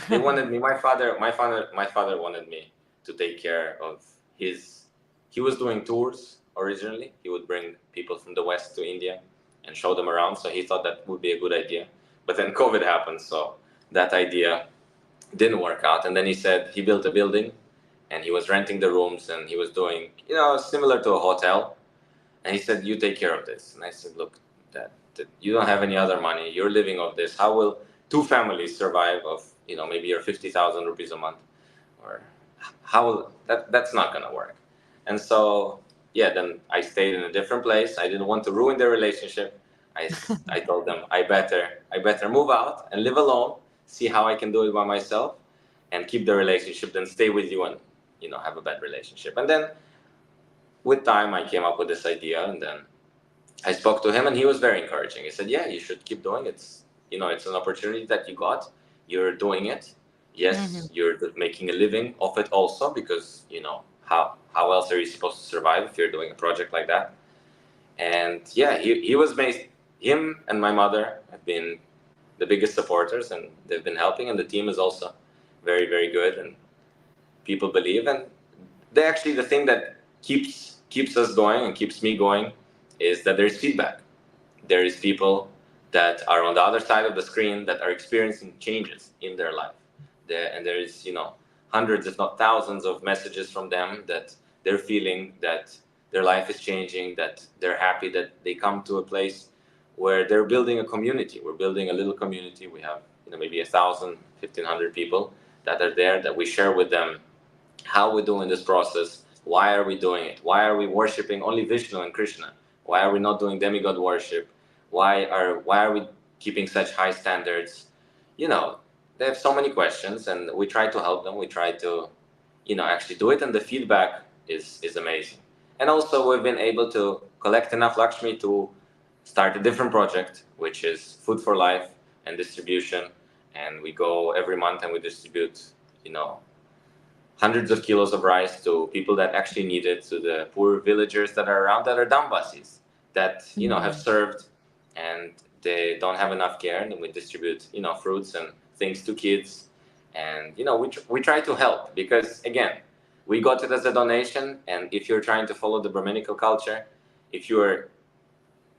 They wanted me. My father wanted me to take care of his. He was doing tours originally. He would bring people from the West to India and show them around. So he thought that would be a good idea. But then COVID happened, so that idea didn't work out. And then he said he built a building, and he was renting the rooms, and he was doing, similar to a hotel. And he said, "You take care of this." And I said, "Look, Dad, you don't have any other money. You're living off this. How will two families survive of, maybe your 50,000 rupees a month? Or how will that? That's not gonna work." And so, yeah, then I stayed in a different place. I didn't want to ruin the relationship. I told them I better move out and live alone, see how I can do it by myself, and keep the relationship, than stay with you and, have a bad relationship. And then with time, I came up with this idea, and then I spoke to him, and he was very encouraging. He said, "Yeah, you should keep doing it. It's an opportunity that you got. You're doing it. Mhm. Yes, you're making a living off it also, because how else are you supposed to survive if you're doing a project like that?" And yeah, he was based. Him and my mother have been the biggest supporters, and they've been helping, and the team is also very, very good, and people believe. And they actually, the thing that keeps us going and keeps me going is that there's feedback. There is people that are on the other side of the screen that are experiencing changes in their life. And there is, hundreds, if not thousands, of messages from them that they're feeling that their life is changing, that they're happy, that they come to a place where they're building a community. We're building a little community. We have, maybe 1,000, 1,500 people that are there, that we share with them how we're doing this process, why are we doing it, why are we worshiping only Vishnu and Krishna, why are we not doing demigod worship, why are we keeping such high standards. you know they have so many questions, and we try to help them. We try to, actually do it, and the feedback is amazing. And also, we've been able to collect enough Lakshmi to start a different project, which is Food for Life and distribution. And we go every month, and we distribute, you know hundreds of kilos of rice to people that actually need it, to the poor villagers that are around, that are Dambasis, that, have Mhm. served, and they don't have enough care. And then we distribute, fruits and things to kids. And, we try to help, because, again, we got it as a donation. And if you're trying to follow the Brahminical culture, if you're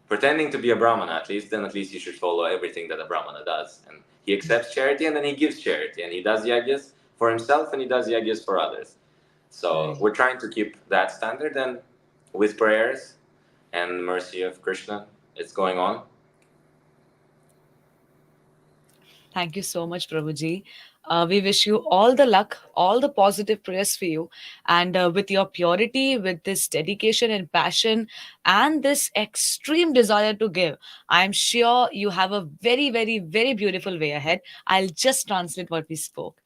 pretending to be a Brahmana, at least, then at least you should follow everything that a Brahmana does. And he accepts charity, and then he gives charity, and he does yagyas for himself, and he does yagyas for others. So Right. we're trying to keep that standard, and with prayers and mercy of Krishna, it's going on. Thank you so much, Prabhuji. We wish you all the luck, all the positive prayers for you. And with your purity, with this dedication and passion, and this extreme desire to give, I'm sure you have a very, very, very beautiful way ahead. I'll just translate what we spoke.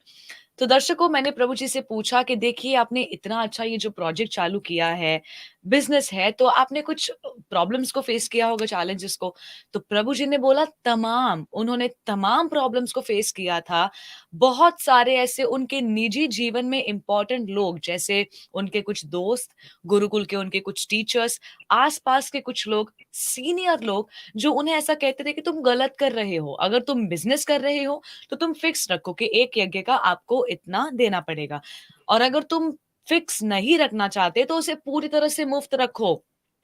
तो दर्शकों, मैंने प्रभु जी से पूछा कि देखिए, आपने इतना अच्छा ये जो प्रोजेक्ट चालू किया है, बिज़नेस है, तो आपने कुछ प्रॉब्लम्स को फेस किया होगा, चैलेंजेस को। तो प्रभु जी ने बोला तमाम, उन्होंने तमाम प्रॉब्लम्स को फेस किया था। बहुत सारे ऐसे उनके निजी जीवन में इम्पोर्टेंट लोग, जैसे उनके कुछ दोस्त, गुरुकुल के उनके कुछ टीचर्स, आस-पास के कुछ लोग, सीनियर लोग, जो उन्हें ऐसा कहते थे कि तुम गलत कर रहे हो। अगर तुम बिज़नेस कर रहे हो, तो तुम फिक्स रखो कि एक यज्ञ का आपको इतना देना पड़ेगा, और अगर तुम फिक्स नहीं रखना चाहते तो उसे पूरी तरह से मुफ्त रखो,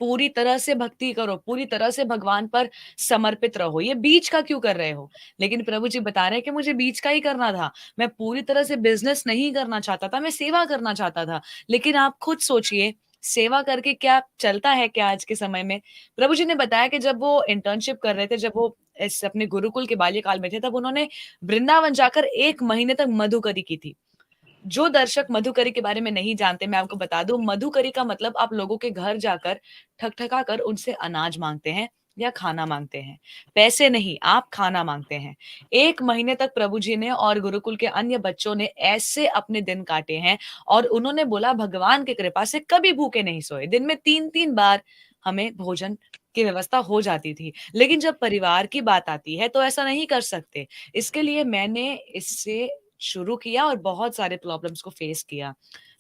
पूरी तरह से भक्ति करो, पूरी तरह से भगवान पर समर्पित रहो, ये बीच का क्यों कर रहे हो? लेकिन प्रभु जी बता रहे हैं कि मुझे बीच का ही करना था, मैं पूरी तरह से बिजनेस नहीं करना चाहता था, मैं सेवा करना चाहता था। लेकिन आप खुद सोचिए, सेवा करके क्या चलता है क्या आज के समय में? प्रभु जी ने बताया कि जब वो इंटर्नशिप कर रहे थे, जब वो इस अपने गुरुकुल के बाल्यकाल में थे, तब उन्होंने वृंदावन जाकर 1 महीने तक मधुकरी की थी। जो दर्शक मधुकरी के बारे में नहीं जानते, मैं आपको बता दूँ, मधुकरी का मतलब आप लोगों के घर जाकर ठक-ठका कर उनसे अनाज माँगते हैं या खाना माँगते हैं। पैसे नहीं, आप खाना माँगते हैं। 1 महीने तक प्रभु जी ने और गुरुकुल के अन्य बच्चों ने ऐसे अपने दिन काटे हैं, और उन्होंने बोला भगवान की कृपा से कभी भूखे नहीं सोए। दिन में 3-3 बार हमें भोजन की व्यवस्था हो जाती थी। लेकिन जब परिवार की बात आती है, तो ऐसा नहीं कर सकते। इसके लिए मैंने इससे शुरू किया और बहुत सारे प्रॉब्लम्स को फेस किया।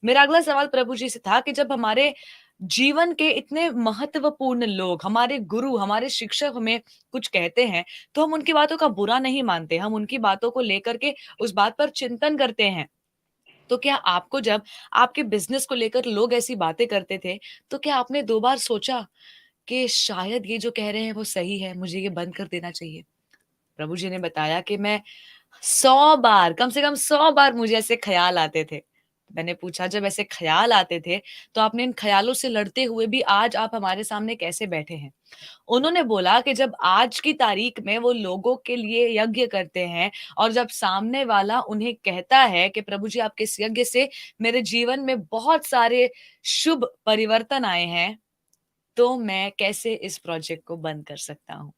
मेरा अगला सवाल प्रभु जी से था कि जब हमारे जीवन के इतने महत्वपूर्ण लोग, हमारे गुरु, हमारे शिक्षक हमें कुछ कहते हैं, तो हम उनकी बातों का बुरा नहीं मानते, हम उनकी बातों को लेकर के उस बात पर चिंतन करते हैं। तो क्या आपको जब आपके बिज़नेस को लेकर लोग ऐसी बातें करते थे, तो क्या आपने 2 बार सोचा कि शायद ये जो कह रहे हैं वो सही है, मुझे ये बंद कर देना चाहिए? प्रभु जी ने बताया कि मैं 100 बार, कम से कम 100 बार मुझे ऐसे ख़्याल आते थे। मैंने पूछा, जब ऐसे ख़्याल आते थे, तो आपने इन ख़्यालों से लड़ते हुए भी आज आप हमारे सामने कैसे बैठे हैं? उन्होंने बोला कि जब आज की तारीख में वो लोगों के लिए यज्ञ करते हैं, और जब सामने वाला उन्हें कहता है कि प्रभु जी, आपके इस यज्ञ से मेरे जीवन में बहुत सारे शुभ परिवर्तन आए हैं, तो मैं कैसे इस प्रोजेक्ट को बंद कर सकता हूँ?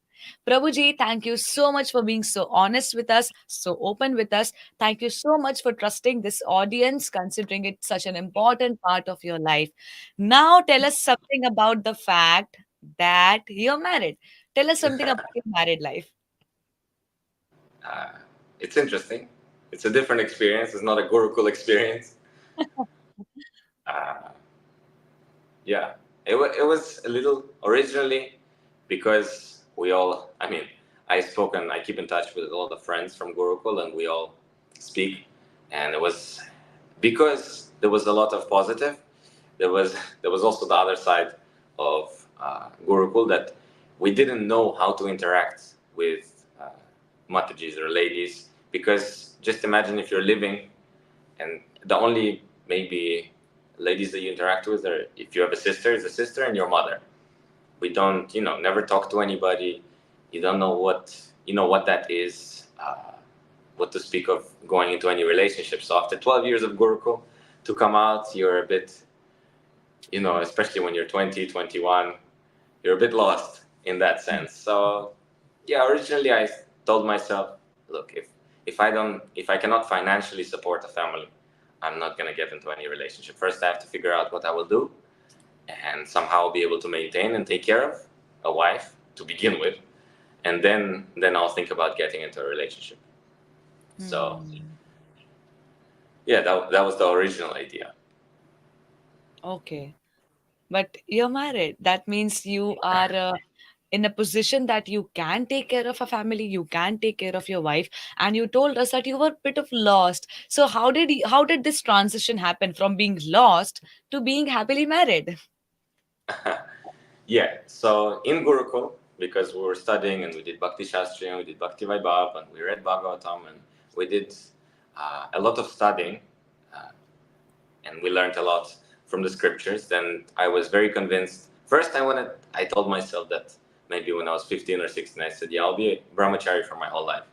प्रभु जी, thank you so much for being so honest with us, so open with us. Thank you so much for trusting this audience, considering it such an important part of your life. Now tell us something about the fact that you're married. Tell us something about your married life. Uh, it's interesting. It's a different experience. It's not a Gurukul experience. Uh, yeah, it was a little originally because we all, I mean, I keep in touch with all the friends from Gurukul and we all speak. And it was because there was a lot of positive. There was also the other side of Gurukul that we didn't know how to interact with Matajis or ladies, because just imagine if you're living and the only maybe ladies that you interact with are, if you have a sister, is a sister and your mother. We don't, never talk to anybody. You don't know what that is, what to speak of going into any relationship. So after 12 years of Gurukul, to come out, you're a bit, especially when you're 20, 21, you're a bit lost in that sense. So yeah, originally I told myself, look, if I cannot financially support a family, I'm not gonna get into any relationship. First, I have to figure out what I will do, and somehow be able to maintain and take care of a wife to begin with, and then I'll think about getting into a relationship. So yeah, that was the original idea. Okay. But you're married. That means you are in a position that you can take care of a family, you can take care of your wife, and you told us that you were a bit of lost. So how did this transition happen from being lost to being happily married? Yeah, so in Gurukul, because we were studying and we did Bhakti Shastri and we did Bhakti Vaibhav and we read Bhagavatam and we did a lot of studying, uh, and we learned a lot from the scriptures. Then I was very convinced. First, I told myself that maybe when I was 15 or 16, I said, yeah, I'll be a brahmachari for my whole life.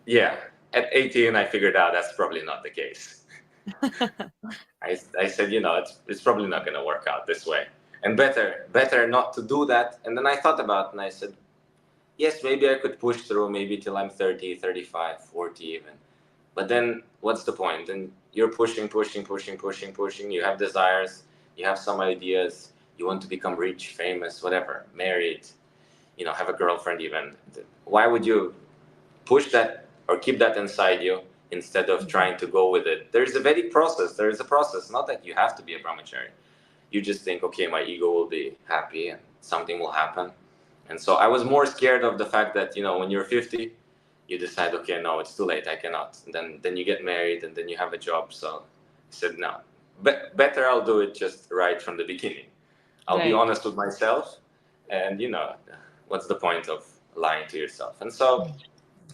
Yeah, at 18, I figured out that's probably not the case. I said, it's probably not going to work out this way. And better not to do that. And then I thought about it and I said, yes, maybe I could push through maybe till I'm 30, 35, 40 even. But then what's the point? And you're pushing, you have desires, you have some ideas, you want to become rich, famous, whatever, married, have a girlfriend even. Why would you push that or keep that inside you instead of trying to go with it? There's a Vedic process. There is a process. Not that you have to be a brahmachari. You just think, okay, my ego will be happy and something will happen. And so I was more scared of the fact that, when you're 50, you decide, okay, no, it's too late. I cannot. And then you get married and then you have a job. So I said, no, better I'll do it just right from the beginning. I'll be Right. honest with myself. And, what's the point of lying to yourself? And so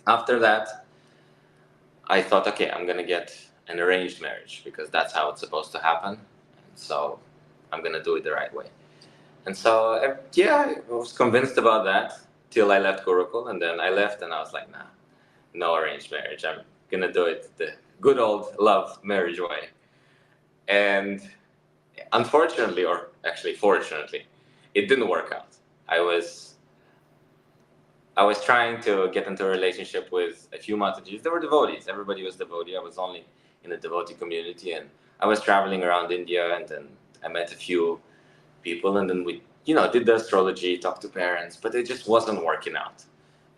after that, I thought, okay, I'm going to get an arranged marriage because that's how it's supposed to happen. And so I'm going to do it the right way. And so, yeah, I was convinced about that till I left Gurukul. And then I left and I was like, nah, no arranged marriage. I'm going to do it the good old love marriage way. And unfortunately, or actually fortunately, it didn't work out. I was trying to get into a relationship with a few Matajis. They were devotees. Everybody was devotee. I was only in the devotee community. And I was traveling around India and then I met a few people and then we did the astrology, talked to parents, but it just wasn't working out.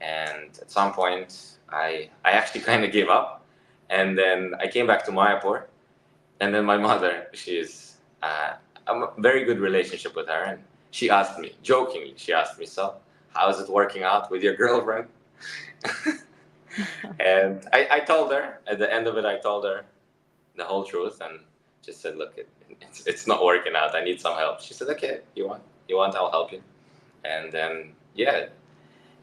And at some point I actually kind of gave up, and then I came back to Mayapur, and then my mother, she's I'm a very good relationship with her, and she asked me jokingly, so how is it working out with your girlfriend? And I told her at the end of it, I told her the whole truth and just said, look, it's not working out. I need some help. She said, okay, you want, I'll help you. And then, yeah.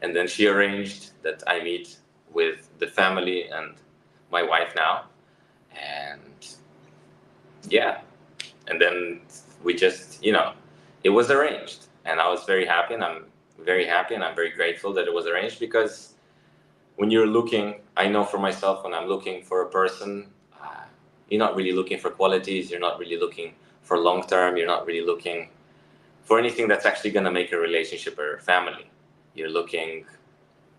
And then she arranged that I meet with the family and my wife now. And yeah. And then we just, it was arranged. And I was very happy, and I'm very happy and I'm very grateful that it was arranged, because when you're looking, I know for myself, when I'm looking for a person, you're not really looking for qualities, you're not really looking for long term, you're not really looking for anything that's actually going to make a relationship or a family. You're looking,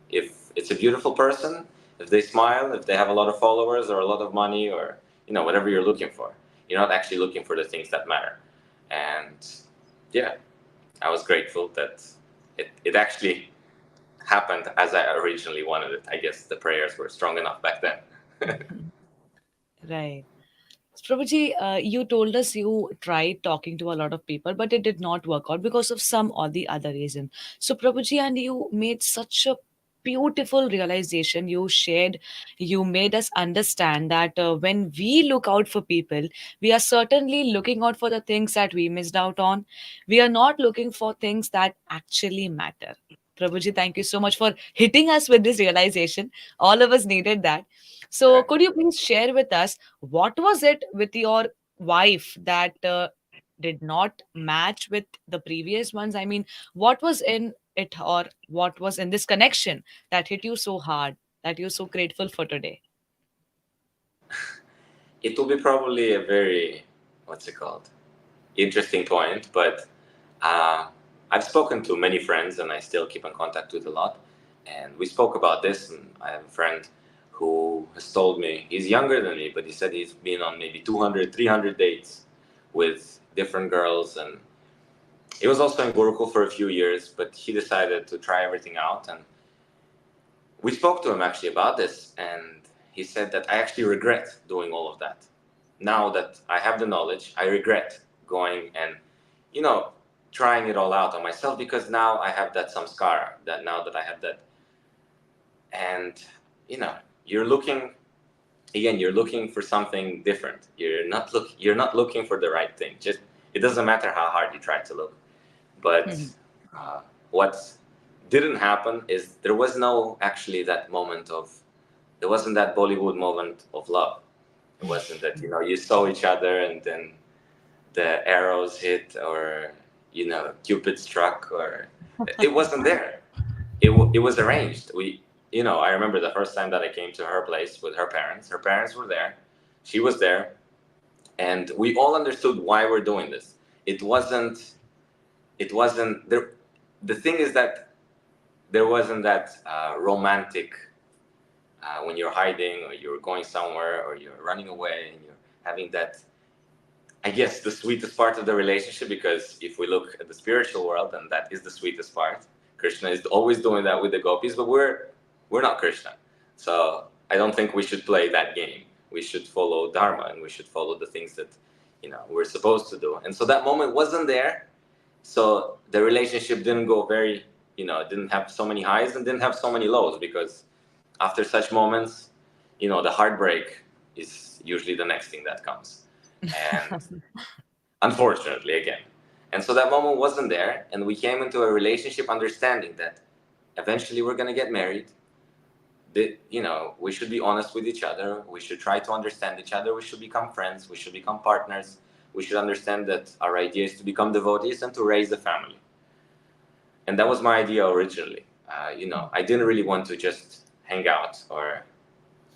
if it's a beautiful person, if they smile, if they have a lot of followers or a lot of money, or whatever you're looking for. You're not actually looking for the things that matter. And yeah, I was grateful that it actually happened as I originally wanted it. I guess the prayers were strong enough back then. Right. Prabhuji, you told us you tried talking to a lot of people, but it did not work out because of some or the other reason. So, Prabhuji, and you made such a beautiful realization you shared. You made us understand that when we look out for people, we are certainly looking out for the things that we missed out on. We are not looking for things that actually matter. Prabhuji, thank you so much for hitting us with this realization. All of us needed that. So, Right. could you please share with us what was it with your wife that did not match with the previous ones? I mean, what was in it, or what was in this connection that hit you so hard that you're so grateful for today? It will be probably a very, what's it called, interesting point, but uh, I've spoken to many friends and I still keep in contact with a lot. And we spoke about this, and I have a friend who has told me, he's younger than me, but he said he's been on maybe 200, 300 dates with different girls. And he was also in Gurukul for a few years, but he decided to try everything out. And we spoke to him actually about this, and he said that I actually regret doing all of that. Now that I have the knowledge, I regret going and, you know, trying it all out on myself, because now I have that samskara, that now that I have that. And, you're looking, again, you're looking for something different. You're not looking for the right thing. Just, it doesn't matter how hard you try to look. But Mhm. what didn't happen is there was no actually that moment of, there wasn't that Bollywood moment of love. It wasn't that, you saw each other and then the arrows hit, or, Cupid struck, or it wasn't there. It was arranged. I remember the first time that I came to her place with her parents. Her parents were there. She was there. And we all understood why we're doing this. It wasn't there. The thing is that there wasn't that romantic when you're hiding or you're going somewhere or you're running away and you're having that, I guess, the sweetest part of the relationship, because if we look at the spiritual world, then that is the sweetest part. Krishna is always doing that with the gopis, but we're not Krishna. So I don't think we should play that game. We should follow Dharma and we should follow the things that, we're supposed to do. And so that moment wasn't there. So the relationship didn't go very, didn't have so many highs and didn't have so many lows, because after such moments, the heartbreak is usually the next thing that comes. And unfortunately, again. And so that moment wasn't there. And we came into a relationship understanding that eventually we're going to get married. That, we should be honest with each other. We should try to understand each other. We should become friends. We should become partners. We should understand that our idea is to become devotees and to raise a family. And that was my idea originally. I didn't really want to just hang out or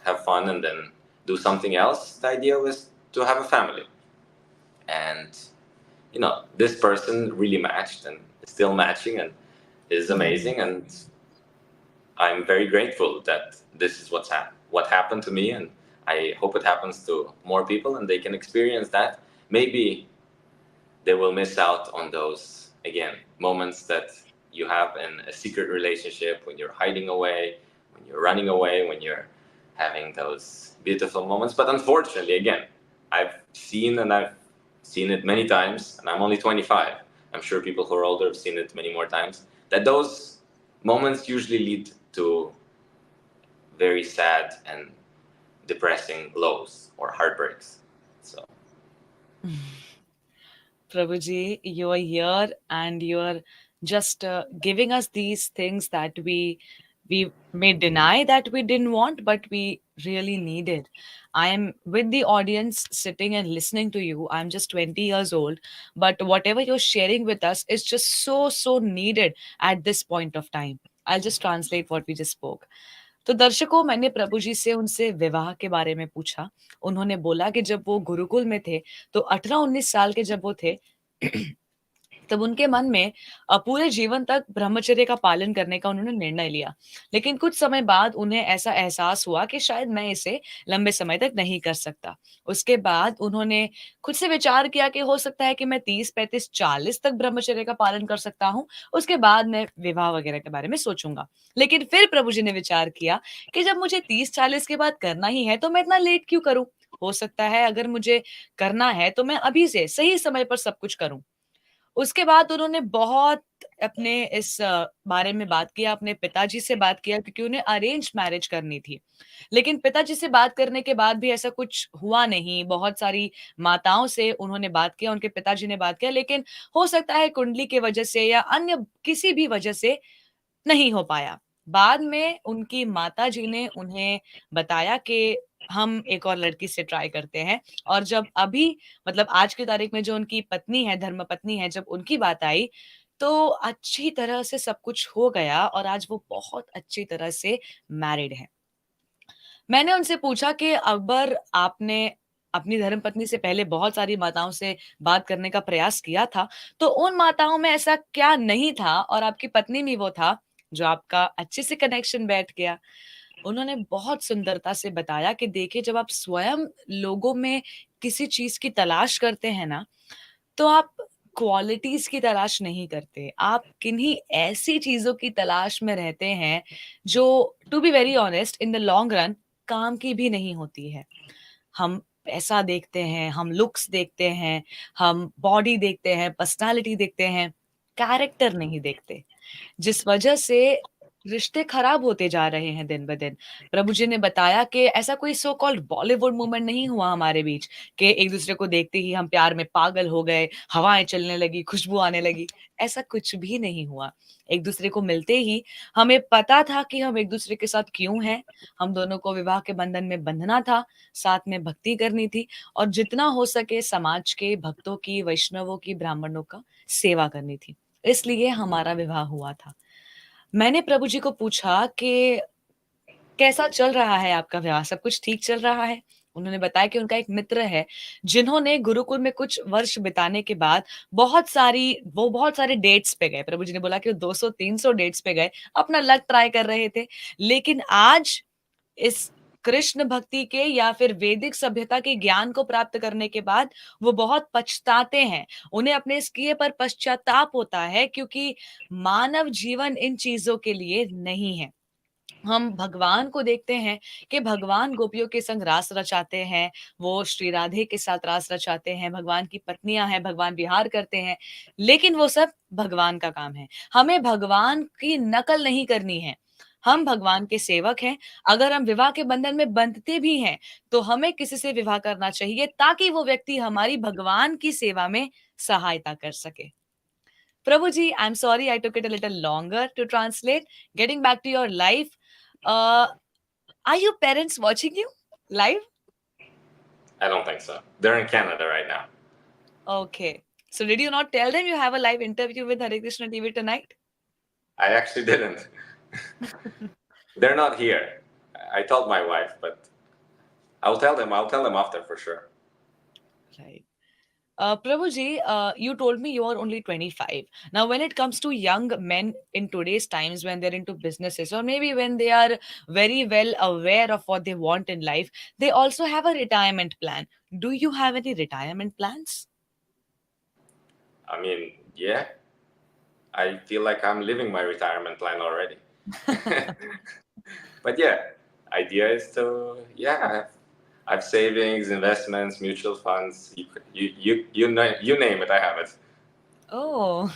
have fun and then do something else. The idea was to have a family. And, this person really matched and is still matching and is amazing. And I'm very grateful that this is what happened to me. And I hope it happens to more people and they can experience that. Maybe they will miss out on those, again, moments that you have in a secret relationship, when you're hiding away, when you're running away, when you're having those beautiful moments. But unfortunately, again, I've seen it many times, and I'm only 25. I'm sure people who are older have seen it many more times, that those moments usually lead to very sad and depressing lows or heartbreaks. So Prabhuji, you are here and you are just giving us these things that we may deny that we didn't want, but we really needed. I am with the audience sitting and listening to you. I'm just 20 years old, but whatever you're sharing with us is just so needed at this point of time. I'll just translate what we just spoke. तो दर्शकों, मैंने प्रभु जी से उनसे विवाह के बारे में पूछा. उन्होंने बोला कि जब वो गुरुकुल में थे, तो 18-19 साल के जब वो थे, तब उनके मन में पूरे जीवन तक ब्रह्मचर्य का पालन करने का उन्होंने निर्णय लिया. लेकिन कुछ समय बाद उन्हें ऐसा एहसास हुआ कि शायद मैं इसे लंबे समय तक नहीं कर सकता. उसके बाद उन्होंने खुद से विचार किया कि हो सकता है कि मैं 30, 35, 40 तक ब्रह्मचर्य का पालन कर सकता हूँ. उसके बाद मैं विवाह वगैरह के बारे में सोचूंगा. लेकिन फिर प्रभु जी ने विचार किया कि जब मुझे 30-40 के बाद करना ही है, तो मैं इतना लेट क्यों करूं? हो सकता है अगर मुझे करना है तो मैं अभी से सही समय पर सब कुछ करूं. उसके बाद उन्होंने बहुत अपने इस बारे में बात किया, अपने पिताजी से बात किया, क्योंकि उन्हें अरेंज मैरिज करनी थी. लेकिन पिताजी से बात करने के बाद भी ऐसा कुछ हुआ नहीं. बहुत सारी माताओं से उन्होंने बात किया, उनके पिताजी ने बात किया, लेकिन हो सकता है कुंडली की वजह से या अन्य किसी भी वजह से नहीं हो पाया. बाद में उनकी माताजी ने उन्हें बताया कि हम एक और लड़की से ट्राई करते हैं. और जब अभी मतलब आज की तारीख में जो उनकी पत्नी है, धर्मपत्नी है, जब उनकी बात आई, तो अच्छी तरह से सब कुछ हो गया और आज वो बहुत अच्छी तरह से मैरिड हैं. मैंने उनसे पूछा कि अगर आपने अपनी धर्मपत्नी से पहले बहुत सारी माताओं से बात करने का प्रयास किया था, तो उन माताओं में ऐसा क्या नहीं था और आपकी पत्नी में वो था, जो आपका अच्छे से कनेक्शन बैठ गया? उन्होंने बहुत सुंदरता से बताया कि देखिए, जब आप स्वयं लोगों में किसी चीज़ की तलाश करते हैं ना, तो आप क्वालिटीज़ की तलाश नहीं करते. आप किन्हीं ऐसी चीज़ों की तलाश में रहते हैं, जो to be very honest in the long run काम की भी नहीं होती है. हम पैसा देखते हैं, हम लुक्स देखते हैं, हम बॉडी देखते हैं, पर्सनैलिटी देखते हैं, कैरेक्टर नहीं देखते. जिस वजह से रिश्ते खराब होते जा रहे हैं दिन ब दिन. प्रभु जी ने बताया कि ऐसा कोई सो कॉल्ड बॉलीवुड मूवमेंट नहीं हुआ हमारे बीच कि एक-दूसरे को देखते ही हम प्यार में पागल हो गए, हवाएँ चलने लगी, खुशबू आने लगी. ऐसा कुछ भी नहीं हुआ. एक-दूसरे को मिलते ही हमें पता था कि हम एक-दूसरे के साथ क्यों हैं. हम दोनों को विवाह के बंधन में बंधना था, साथ में भक्ति करनी थी और जितना हो सके समाज के भक्तों की, वैष्णवों की, ब्राह्मणों का सेवा करनी थी. इसलिए हमारा विवाह हुआ था. मैंने प्रभु जी को पूछा कि कैसा चल रहा है आपका विवाह? सब कुछ ठीक चल रहा है? उन्होंने बताया कि उनका एक मित्र है, जिन्होंने गुरुकुल में कुछ वर्ष बिताने के बाद बहुत सारे डेट्स पे गए. प्रभु जी ने बोला कि वो 200-300 डेट्स पे गए, अपना लक ट्राई कर रहे थे. लेकिन आज इस कृष्ण भक्ति के या फिर वैदिक सभ्यता के ज्ञान को प्राप्त करने के बाद वो बहुत पछताते हैं, उन्हें अपने इस किए पर पश्चाताप होता है, क्योंकि मानव जीवन इन चीजों के लिए नहीं है। हम भगवान को देखते हैं कि भगवान गोपियों के संग रास रचाते हैं, वो श्री राधे के साथ रास रचाते हैं, भगवान की पत्नियां हैं, भगवान विहार करते हैं, लेकिन वो सब भगवान का काम है। हमें भगवान की नकल नहीं करनी है, हम भगवान के सेवक हैं। अगर हम विवाह के बंधन में बंधते भी हैं तो हमें किसी से विवाह करना चाहिए ताकि वो व्यक्ति हमारी भगवान की सेवा में सहायता कर सके। Prabhuji, I'm sorry I took it a little longer to translate. Getting back to your life, uh, are your parents watching you live? I don't think so. They're in Canada right now. Okay. So did you not tell them you have a live interview with Hare Krishna TV tonight? I actually didn't. They're not here. I told my wife, but I'll tell them. I'll tell them after for sure. Right. Prabhuji, you told me you are only 25. Now, when it comes to young men in today's times, when they're into businesses, or maybe when they are very well aware of what they want in life, they also have a retirement plan. Do you have any retirement plans? I mean, yeah, I feel like I'm living my retirement plan already. But yeah, idea is to I've savings, investments, mutual funds. You name it, I have it. Oh,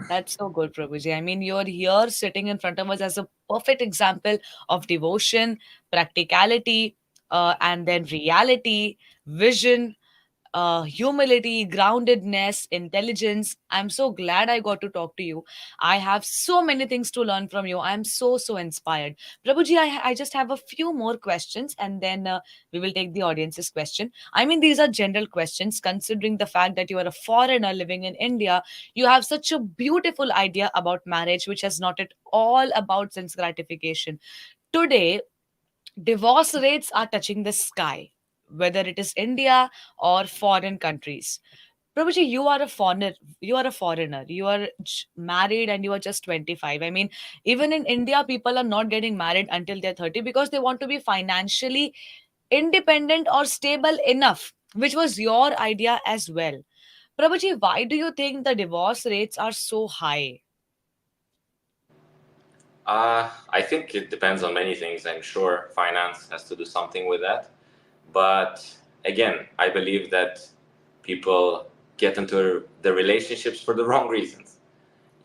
that's so good, Prabhuji. I mean, you're here sitting in front of us as a perfect example of devotion, practicality, and then reality, vision, humility, groundedness, intelligence. I'm so glad I got to talk to you. I have so many things to learn from you. I'm so, so inspired. Prabhuji, I just have a few more questions and then we will take the audience's question. I mean, these are general questions considering the fact that you are a foreigner living in India. You have such a beautiful idea about marriage, which is not at all about sense gratification. Today, divorce rates are touching the sky, whether it is India or foreign countries. Prabhuji, you are a foreigner. You are a foreigner. You are married and you are just 25. I mean, even in India, people are not getting married until they're 30 because they want to be financially independent or stable enough, which was your idea as well. Prabhuji, why do you think the divorce rates are so high? I think it depends on many things. I'm sure finance has to do something with that. But again, I believe that people get into the relationships for the wrong reasons.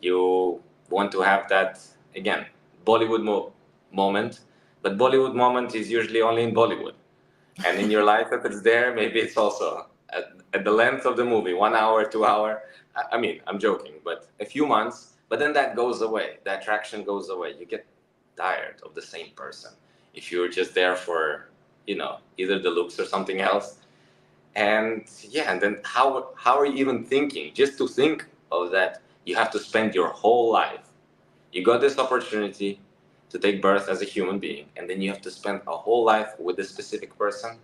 You want to have that, again, Bollywood moment, but Bollywood moment is usually only in Bollywood. And in your life, if it's there, maybe it's also at the length of the movie, 1 hour, 2 hour. I mean, I'm joking, but a few months, but then that goes away. The attraction goes away. You get tired of the same person if you're just there for, either the looks or something else. And yeah, and then how are you even thinking? Just to think of that, you have to spend your whole life. You got this opportunity to take birth as a human being, and then you have to spend a whole life with a specific person.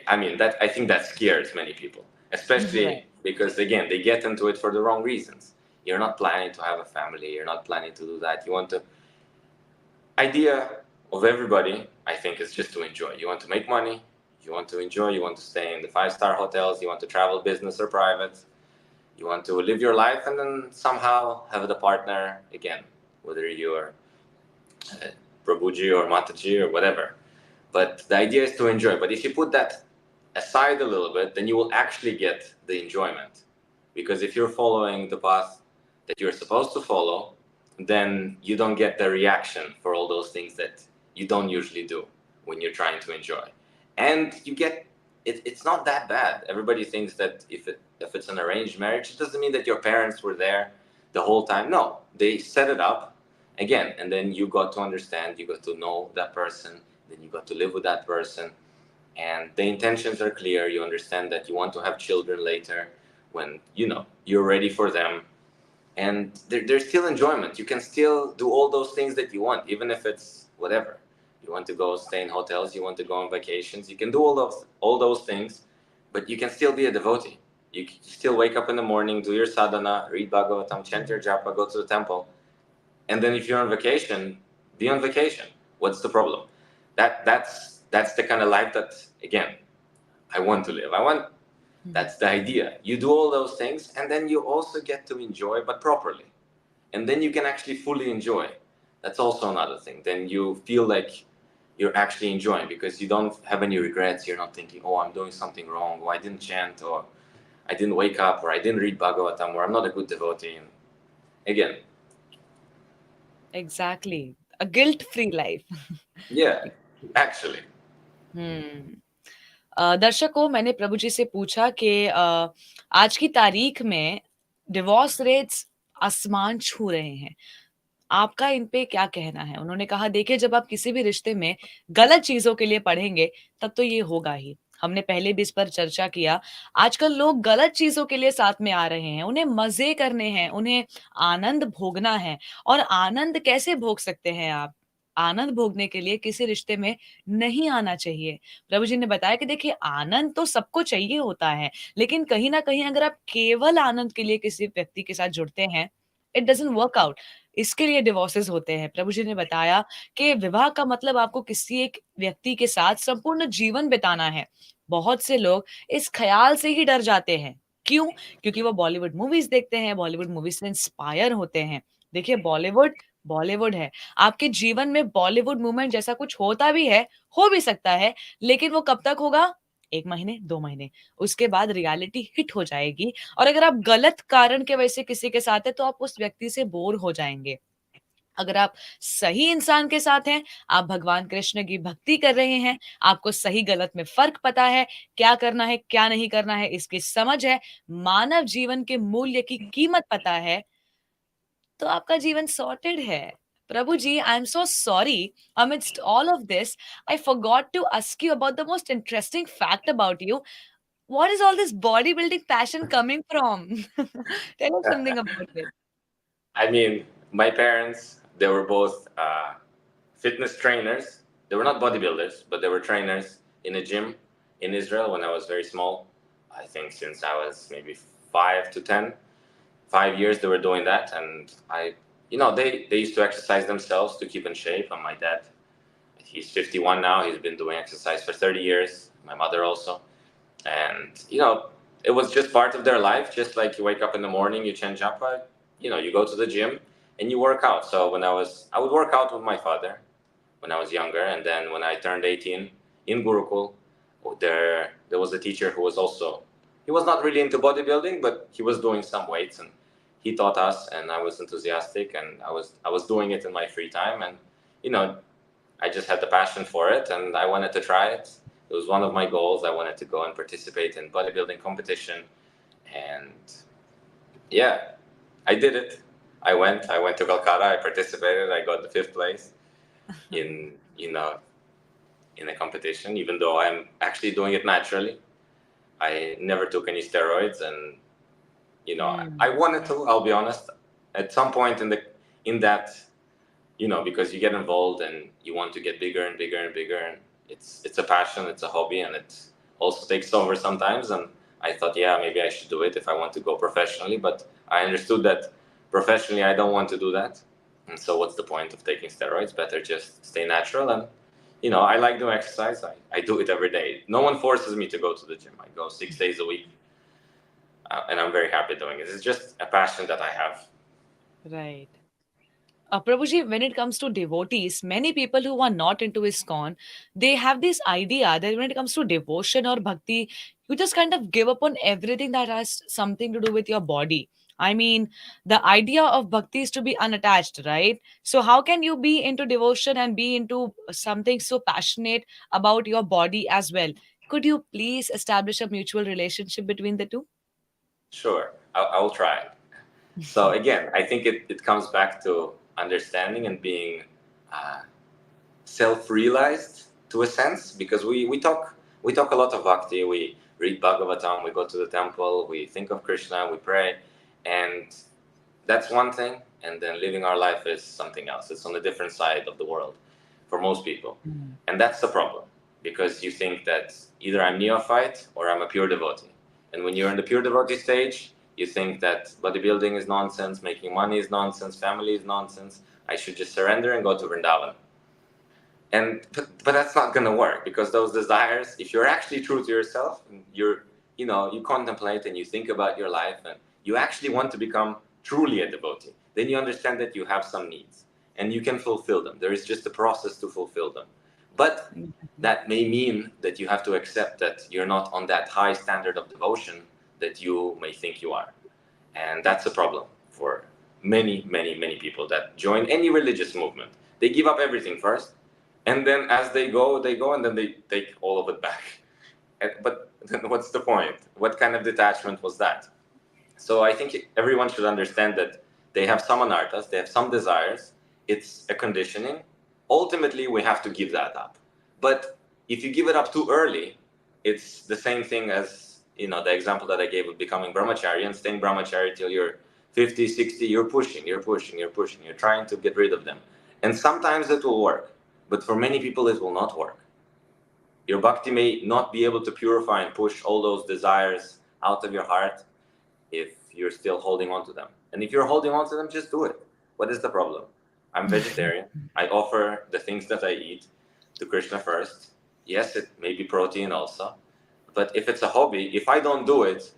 I mean, that I think that scares many people, Right. especially because again, they get into it for the wrong reasons. You're not planning to have a family. You're not planning to do that. You want to. Idea of everybody, I think, is just to enjoy. You want to make money. You want to enjoy. You want to stay in the five-star hotels. You want to travel business or private. You want to live your life and then somehow have the partner again, whether you're uh, Prabhuji or Mataji or whatever. But the idea is to enjoy. But if you put that aside a little bit, then you will actually get the enjoyment. Because if you're following the path that you're supposed to follow, then you don't get the reaction for all those things that you don't usually do when you're trying to enjoy. And you get it's not that bad. Everybody thinks that if it's an arranged marriage, it doesn't mean that your parents were there the whole time. No, they set it up again, and then you got to understand, you got to know that person, then you got to live with that person, and the intentions are clear. You understand that you want to have children later when you're ready for them, and there's still enjoyment. You can still do all those things that you want, even if it's whatever. You want to go stay in hotels, you want to go on vacations, you can do all those things, but you can still be a devotee. You can still wake up in the morning, do your sadhana, read Bhagavatam, chant your japa, go to the temple, and then if you're on vacation, be on vacation. What's the problem? That's the kind of life that, again, I want to live. That's the idea. You do all those things, and then you also get to enjoy, but properly. And then you can actually fully enjoy. That's also another thing. Then you feel like you're actually enjoying, because you don't have any regrets. You're not thinking, oh, I'm doing something wrong, or I didn't chant, or I didn't wake up, or I didn't read Bhagavatam, or I'm not a good devotee. And again, Exactly. A guilt-free life. yeah, actually. हम्म। दर्शकों, मैंने प्रभु जी से पूछा कि आज की तारीख में divorce rates आसमान छू रहे हैं। आपका इन पे क्या कहना है? उन्होंने कहा, देखिए, जब आप किसी भी रिश्ते में गलत चीज़ों के लिए पढ़ेंगे, तब तो ये होगा ही। हमने पहले भी इस पर चर्चा किया। आजकल लोग गलत चीज़ों के लिए साथ में आ रहे हैं। उन्हें मज़े करने हैं, उन्हें आनंद भोगना है, और आनंद कैसे भोग सकते हैं आप? आनंद भोगने के लिए किसी रिश्ते में नहीं आना चाहिए। प्रभु जी ने बताया कि देखिए, आनंद तो सबको चाहिए होता है, लेकिन कहीं न कहीं अगर आप केवल आनंद के लिए किसी व्यक्ति के साथ जुड़ते हैं, इट डज़न्ट वर्क आउट। इसके लिए डिवोर्सेस होते हैं। प्रभु जी ने बताया कि विवाह का मतलब आपको किसी एक व्यक्ति के साथ संपूर्ण जीवन बिताना है। बहुत से लोग इस ख़्याल से ही डर जाते हैं। क्यों? क्योंकि वो बॉलीवुड मूवीज़ देखते हैं, बॉलीवुड मूवीज़ से इंस्पायर होते हैं। देखिए, बॉलीवुड, बॉलीवुड है। आपके जीवन में बॉलीवुड मूवमेंट जैसा कुछ होता भी है, हो भी सकता है, लेकिन वो कब तक होगा? 1 महीने, 2 महीने। उसके बाद रियलिटी हिट हो जाएगी, और अगर आप गलत कारण की वजह से किसी के साथ हैं, तो आप उस व्यक्ति से बोर हो जाएँगे। अगर आप सही इंसान के साथ हैं, आप भगवान कृष्ण की भक्ति कर रहे हैं, आपको सही-गलत में फ़र्क पता है, क्या करना है, क्या नहीं करना है, इसकी समझ है, मानव जीवन के मूल्य की कीमत पता है, तो आपका जीवन सॉर्टेड है। Prabhu ji, I am so sorry, amidst all of this, I forgot to ask you about the most interesting fact about you. What is all this bodybuilding passion coming from? Tell us something about it. I mean, my parents, they were both fitness trainers. They were not bodybuilders, but they were trainers in a gym in Israel when I was very small. I think since I was maybe 5 to 10, 5 years they were doing that. And they used to exercise themselves to keep in shape. And my dad, he's 51 now. He's been doing exercise for 30 years. My mother also. And it was just part of their life. Just like you wake up in the morning, you change up, you go to the gym and you work out. So I would work out with my father when I was younger, and then when I turned 18 in Gurukul, there was a teacher who was also, he was not really into bodybuilding, but he was doing some weights, and he taught us, and I was enthusiastic, and I was doing it in my free time, and you know I just had the passion for it, and I wanted to try it. It was one of my goals. I wanted to go and participate in bodybuilding competition, and yeah, I did it. I went to Kolkata. I participated. I got the fifth place in in a competition. Even though I'm actually doing it naturally, I never took any steroids, and I Hmm. wanted to. I'll be honest. At some point in that, because you get involved and you want to get bigger and bigger and bigger, and it's a passion, it's a hobby, and it also takes over sometimes. And I thought, yeah, maybe I should do it if I want to go professionally. But I understood that professionally I don't want to do that. And so what's the point of taking steroids? Better just stay natural. And I like doing exercise. I do it every day. No one forces me to go to the gym. I go 6 days a week, and I'm very happy doing it. It's just a passion that I have. Right. Prabhuji, when it comes to devotees, many people who are not into ISKCON, they have this idea that when it comes to devotion or bhakti, you just kind of give up on everything that has something to do with your body. I mean, the idea of bhakti is to be unattached, right? So, how can you be into devotion and be into something so passionate about your body as well? Could you please establish a mutual relationship between the two? Sure, I will try. So again, I think it comes back to understanding and being uh, self-realized to a sense, because we talk a lot of bhakti, we read Bhagavatam, we go to the temple, we think of Krishna, we pray, and that's one thing. And then living our life is something else. It's on a different side of the world for most people, Mm. and that's the problem, because you think that either I'm neophyte or I'm a pure devotee. And when you're in the pure devotee stage, you think that bodybuilding is nonsense, making money is nonsense, family is nonsense. I should just surrender and go to Vrindavan. And but that's not going to work, because those desires, if you're actually true to yourself, and you contemplate and you think about your life, and you actually want to become truly a devotee, then you understand that you have some needs and you can fulfill them. There is just a process to fulfill them. But Exactly. that may mean that you have to accept that you're not on that high standard of devotion that you may think you are. And that's a problem for many, many, many people that join any religious movement. They give up everything first, and then as they go, and then they take all of it back. But then what's the point? What kind of detachment was that? So I think everyone should understand that they have some anarthas, they have some desires. It's a conditioning. Ultimately, we have to give that up. But if you give it up too early, it's the same thing as the example that I gave of becoming brahmachari and staying brahmachari till you're 50, 60. You're pushing, you're pushing, you're pushing. You're trying to get rid of them, and sometimes it will work. But for many people, it will not work. Your bhakti may not be able to purify and push all those desires out of your heart if you're still holding on to them. And if you're holding on to them, just do it. What is the problem? I'm vegetarian. I offer the things that I eat to Krishna first. Yes, it may be protein also. But if it's a hobby, if I don't do it,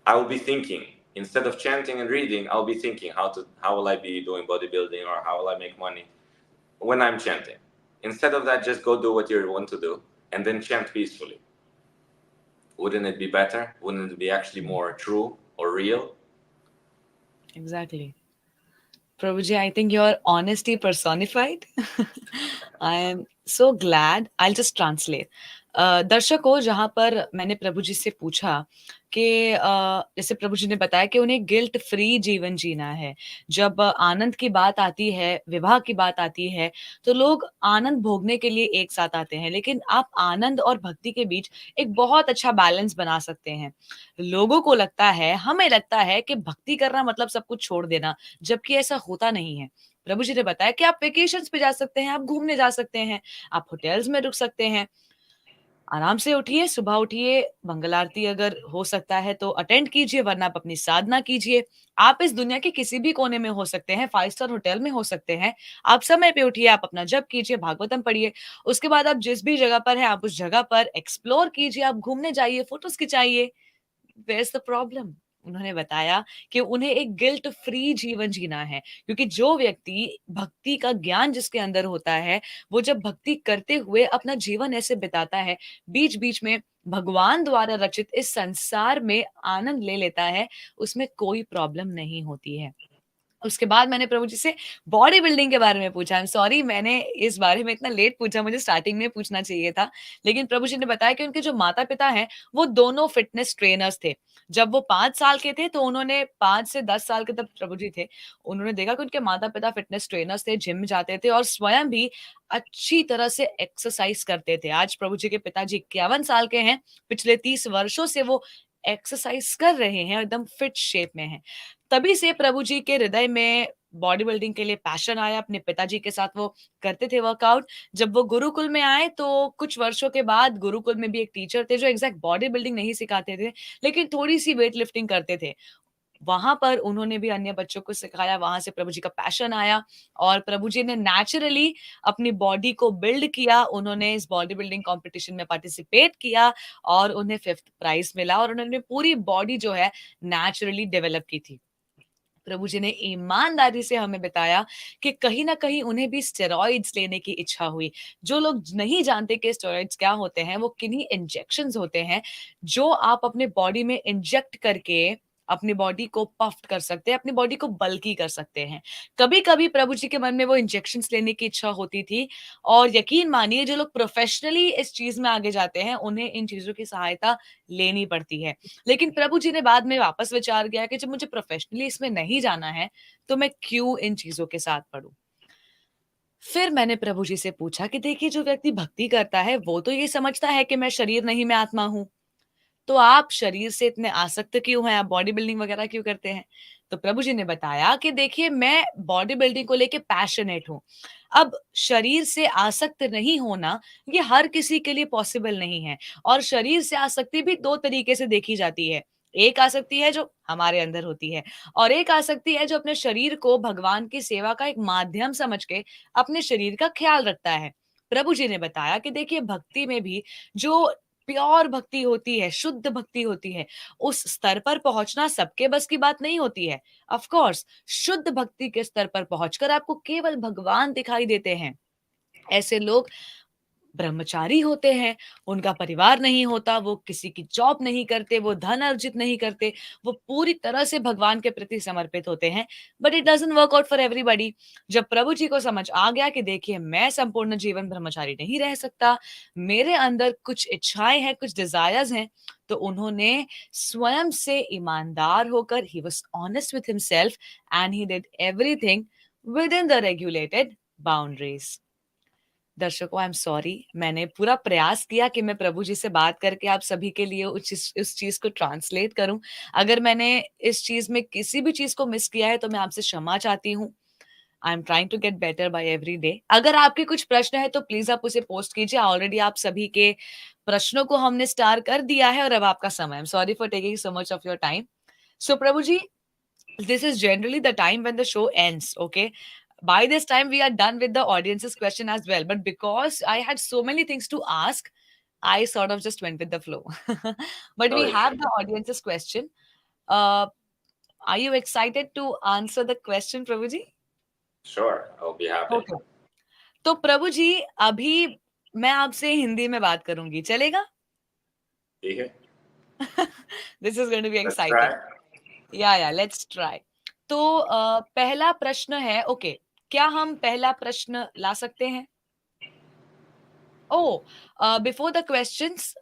I will be thinking. Instead of chanting and reading, I'll be thinking how will I be doing bodybuilding, or how will I make money when I'm chanting. Instead of that, just go do what you want to do and then chant peacefully. Wouldn't it be better? Wouldn't it be actually more true or real? Exactly. Prabhuji, I think your honesty personified. I am so glad. I'll just translate. दर्शकों, जहाँ पर मैंने प्रभु जी से पूछा कि जैसे प्रभु जी ने बताया कि उन्हें गिल्ट फ्री जीवन जीना है। जब आनंद की बात आती है, विवाह की बात आती है, तो लोग आनंद भोगने के लिए एक साथ आते हैं, लेकिन आप आनंद और भक्ति के बीच एक बहुत अच्छा बैलेंस बना सकते हैं। लोगों को लगता है, हमें लगता है कि भक्ति करना मतलब सब कुछ छोड़ देना, जबकि ऐसा होता नहीं है। प्रभु जी ने बताया कि आप वेकेशंस पे जा सकते हैं, आप घूमने जा सकते हैं, आप होटल्स में रुक सकते हैं। आराम से उठिए, सुबह उठिए, मंगल आरती अगर हो सकता है तो अटेंड कीजिए, वरना आप अपनी साधना कीजिए। आप इस दुनिया के किसी भी कोने में हो सकते हैं, 5 स्टार होटल में हो सकते हैं। आप समय पे उठिए, आप अपना जप कीजिए, भागवतम पढ़िए। उसके बाद आप जिस भी जगह पर हैं, आप उस जगह पर एक्सप्लोर कीजिए, आप घूमने जाइए, फोटोज़ खिंचाइए। Where is the problem? उन्होंने बताया कि उन्हें एक गिल्ट फ्री जीवन जीना है, क्योंकि जो व्यक्ति भक्ति का ज्ञान जिसके अंदर होता है, वो जब भक्ति करते हुए अपना जीवन ऐसे बिताता है, बीच-बीच में भगवान द्वारा रचित इस संसार में आनंद ले लेता है, उसमें कोई प्रॉब्लम नहीं होती है। उसके बाद मैंने प्रभु जी से बॉडी बिल्डिंग के बारे में पूछा। आई एम सॉरी, मैंने इस बारे में इतना लेट पूछा, मुझे स्टार्टिंग में पूछना चाहिए था। लेकिन प्रभु जी ने बताया कि उनके जो माता-पिता हैं, वो दोनों फिटनेस ट्रेनर्स थे। जब वो 5 साल के थे, तो उन्होंने 5 से 10 साल के तब प्रभु जी थे। उन्होंने देखा कि उनके माता-पिता फिटनेस ट्रेनर्स थे, जिम जाते थे और स्वयं भी अच्छी तरह से एक्सरसाइज करते थे। आज प्रभु जी के पिताजी 51 साल के हैं। पिछले 30 वर्षों से वो एक्सरसाइज कर रहे हैं, एकदम फिट शेप में हैं। तभी से प्रभु जी के हृदय में बॉडी बिल्डिंग के लिए पैशन आया। अपने पिताजी के साथ वो करते थे वर्कआउट। जब वो गुरुकुल में आए तो कुछ वर्षों के बाद गुरुकुल में भी एक टीचर थे जो एग्ज़ैक्ट बॉडी बिल्डिंग नहीं सिखाते थे, लेकिन थोड़ी-सी वेट लिफ्टिंग करते थे। वहाँ पर उन्होंने भी अन्य बच्चों को सिखाया, वहाँ से प्रभु जी का पैशन आया और प्रभु जी ने नेचुरली अपनी बॉडी को बिल्ड किया। उन्होंने इस बॉडी बिल्डिंग कॉम्पिटिशन में पार्टिसिपेट किया और उन्हें 5th प्राइज़ मिला और उन्होंने पूरी बॉडी जो है नेचुरली डेवलप की थी। प्रभु जी ने ईमानदारी से हमें बताया कि कहीं न कहीं उन्हें भी स्टेरॉइड्स लेने की इच्छा हुई। जो लोग नहीं जानते कि स्टेरॉइड्स क्या होते हैं, वो किन्हीं इंजेक्शंस होते हैं, जो आप अपने बॉडी में इंजेक्ट करके अपनी बॉडी को पफ्ड कर सकते हैं, अपनी बॉडी को बल्की कर सकते हैं। कभी-कभी प्रभु जी के मन में वो इंजेक्शंस लेने की इच्छा होती थी और यकीन मानिए जो लोग प्रोफेशनली इस चीज़ में आगे जाते हैं, उन्हें इन चीज़ों की सहायता लेनी पड़ती है। लेकिन प्रभु जी ने बाद में वापस विचार किया कि जब मुझे प्रोफेशनली इसमें नहीं जाना है, तो मैं क्यों इन चीज़ों के साथ पड़ूँ? फिर मैंने प्रभु जी से पूछा कि देखिए जो व्यक्ति भक्ति करता है, वो तो ये समझता है कि मैं शरीर नहीं, मैं आत्मा हूँ। तो आप शरीर से इतने आसक्त क्यों हैं? आप बॉडी बिल्डिंग वगैरह क्यों करते हैं? तो प्रभु जी ने बताया कि देखिए मैं बॉडी बिल्डिंग को लेके पैशनेट हूँ। अब शरीर से आसक्त नहीं होना, ये हर किसी के लिए पॉसिबल नहीं है और शरीर से आसक्ति भी 2 तरीके से देखी जाती है। एक आसक्ति है जो हमारे अंदर होती है और एक आसक्ति है जो अपने शरीर को भगवान की सेवा का एक माध्यम समझ के अपने शरीर का ख़्याल रखता है। प्रभु जी ने बताया कि देखिए भक्ति में भी जो प्योर भक्ति होती है, शुद्ध भक्ति होती है, उस स्तर पर पहुंचना सबके बस की बात नहीं होती है। ऑफ कोर्स शुद्ध भक्ति के स्तर पर पहुंचकर आपको केवल भगवान दिखाई देते हैं। ऐसे लोग ब्रह्मचारी होते हैं, उनका परिवार नहीं होता, वो किसी की जॉब नहीं करते, वो धन अर्जित नहीं करते, वो पूरी तरह से भगवान के प्रति समर्पित होते हैं। But it doesn't work out for everybody. जब प्रभु जी को समझ आ गया कि देखिए मैं संपूर्ण जीवन ब्रह्मचारी नहीं रह सकता, मेरे अंदर कुछ इच्छाएं हैं, कुछ डिजायर्स हैं, तो उन्होंने स्वयं से ईमानदार होकर he was honest with himself and he did everything with in the regulated boundaries. दर्शकों, आई एम सॉरी, मैंने पूरा प्रयास किया कि मैं प्रभु जी से बात करके आप सभी के लिए उस चीज को ट्रांसलेट करूं। अगर मैंने इस चीज में किसी भी चीज को मिस किया है तो मैं आपसे क्षमा चाहती हूँ। I am trying to get better by every day. अगर आपके कुछ प्रश्न है तो प्लीज आप उसे पोस्ट कीजिए। ऑलरेडी आप सभी के प्रश्नों को हमने स्टार कर दिया है और अब आपका समय। I am sorry for taking so much of your time. So Prabhu ji, this is generally the time when the show ends, okay? By this time we are done with the audience's question as well, but because I had so many things to ask, I sort of just went with the flow. But No we have issue. the audience's question. uh, are you excited to answer the question, Prabhuji? Sure, I'll be happy. Okay. तो प्रभु जी, अभी मैं आपसे हिंदी में बात करूंगी, चलेगा? ठीक है, This is going to be let's try. exciting. या लेट्स ट्राई। तो पहला प्रश्न है, ओके, क्या हम पहला प्रश्न ला सकते हैं? Oh, before the questions,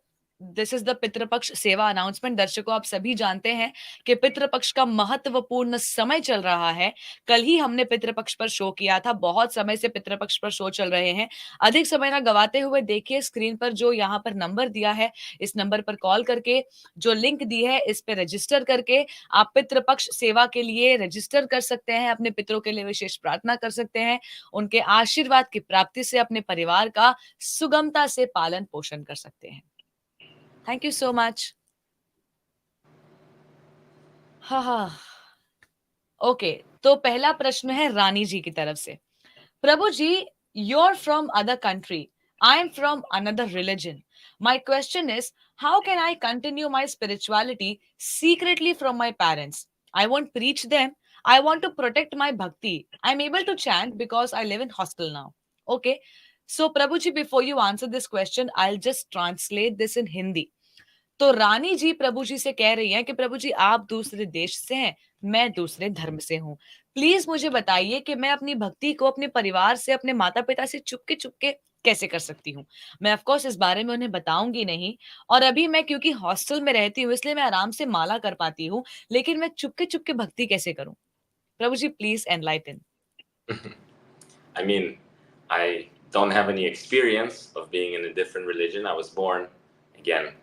this is the Pitrupaksha seva announcement. दर्शकों, आप सभी जानते हैं कि पितृपक्ष का महत्वपूर्ण समय चल रहा है। कल ही हमने पितृपक्ष पर शो किया था, बहुत समय से पितृपक्ष पर शो चल रहे हैं। अधिक समय ना गवाते हुए देखिए स्क्रीन पर जो यहाँ पर नंबर दिया है, इस नंबर पर कॉल करके, जो लिंक दी है इस पे रजिस्टर करके आप पितृपक्ष सेवा के लिए रजिस्टर कर सकते हैं, अपने पितरों के लिए विशेष प्रार्थना कर सकते हैं, उनके आशीर्वाद की प्राप्ति से अपने परिवार का सुगमता से पालन पोषण कर सकते हैं। Thank you so much. हाँ हाँ, ओके। तो पहला प्रश्न है रानी जी की तरफ से। प्रभु जी, you're from other country, I'm from another religion. My question is, how can I continue my spirituality secretly from my parents? I won't preach them, I want to protect my bhakti. I'm able to chant because I live in hostel now. Okay, so Prabhuji, before you answer this question, I'll just translate this in Hindi. तो रानी जी प्रभु जी से कह रही हैं कि प्रभु जी, आप दूसरे देश से हैं, मैं दूसरे धर्म से हूँ। प्लीज मुझे बताइए कि मैं अपनी भक्ति को अपने परिवार से, अपने माता पिता से चुपके चुपके कैसे कर सकती हूँ। मैं ऑफ कोर्स इस बारे में उन्हें बताऊंगी नहीं, और अभी मैं क्योंकि हॉस्टल में रहती हूँ इसलिए मैं आराम से माला कर पाती हूँ, लेकिन मैं चुपके चुपके भक्ति कैसे करूँ? Prabhu ji, please enlighten. I mean, I don't have any experience of being in a different religion. I was born, again,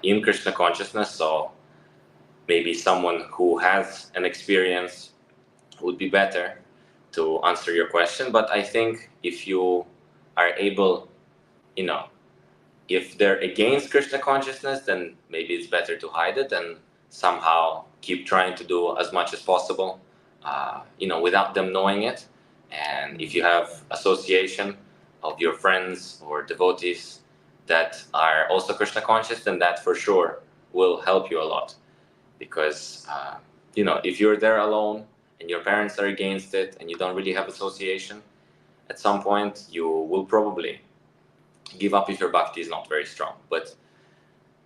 in Krishna consciousness, so maybe someone who has an experience would be better to answer your question. But I think if you are able, you know, if they're against Krishna consciousness, then maybe it's better to hide it and somehow keep trying to do as much as possible, without them knowing it. And if you have association of your friends or devotees that are also Krishna conscious, then that for sure will help you a lot. Because, if you're there alone and your parents are against it and you don't really have association, at some point you will probably give up if your bhakti is not very strong. But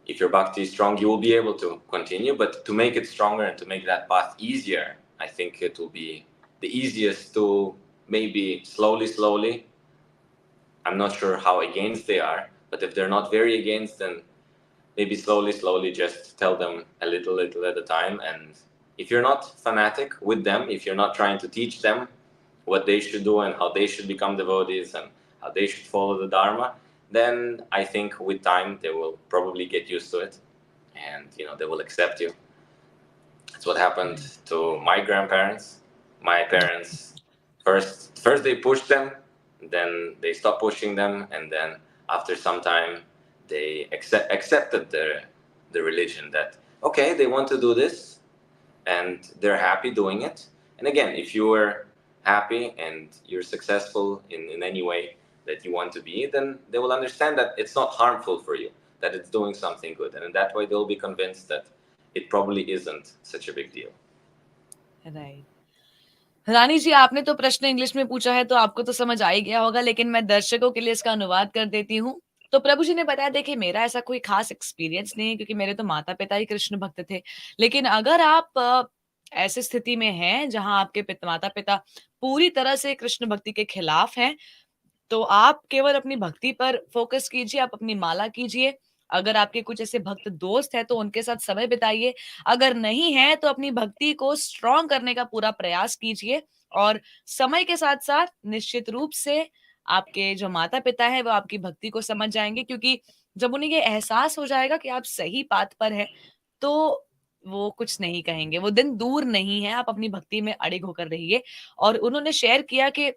if your bhakti is strong, you will be able to continue. But to make it stronger and to make that path easier, I think it will be the easiest to maybe slowly. I'm not sure how against they are, but if they're not very against, then maybe slowly just tell them a little at a time. And if you're not fanatic with them, if you're not trying to teach them what they should do and how they should become devotees and how they should follow the Dharma, then I think with time they will probably get used to it, and they will accept you. That's what happened to my grandparents. My parents first they pushed them, then they stopped pushing them, and then after some time they accepted the religion, that okay, they want to do this and they're happy doing it. And again, if you were happy and you're successful in any way, that you want to be, then they will understand that it's not harmful for you, that it's doing something good. And in that way, they'll be convinced that it probably isn't such a big deal. Right. Rani ji, आपने तो प्रश्न English में पूछा है तो आपको तो समझ आ ही गया होगा, लेकिन मैं दर्शकों के लिए इसका अनुवाद कर देती हूँ। तो प्रभु जी ने बताया, देखिए मेरा ऐसा कोई खास एक्सपीरियंस नहीं है क्योंकि मेरे तो माता पिता ही कृष्ण भक्त थे। लेकिन अगर आप ऐसी स्थिति में हैं जहां आपके माता पिता पूरी तरह से कृष्ण भक्ति के खिलाफ हैं, तो आप केवल अपनी भक्ति पर फोकस कीजिए, आप अपनी माला कीजिए। अगर आपके कुछ ऐसे भक्त दोस्त हैं तो उनके साथ समय बिताइए। अगर नहीं है तो अपनी भक्ति को स्ट्रॉन्ग करने का पूरा प्रयास कीजिए। और समय के साथ साथ निश्चित रूप से आपके जो माता पिता है वो आपकी भक्ति को समझ जाएंगे, क्योंकि जब उन्हें ये एहसास हो जाएगा कि आप सही पाथ पर है, तो वो कुछ नहीं कहेंगे। वो दिन दूर नहीं है, आप अपनी भक्ति में अड़िग होकर रहिए। और उन्होंने शेयर किया कि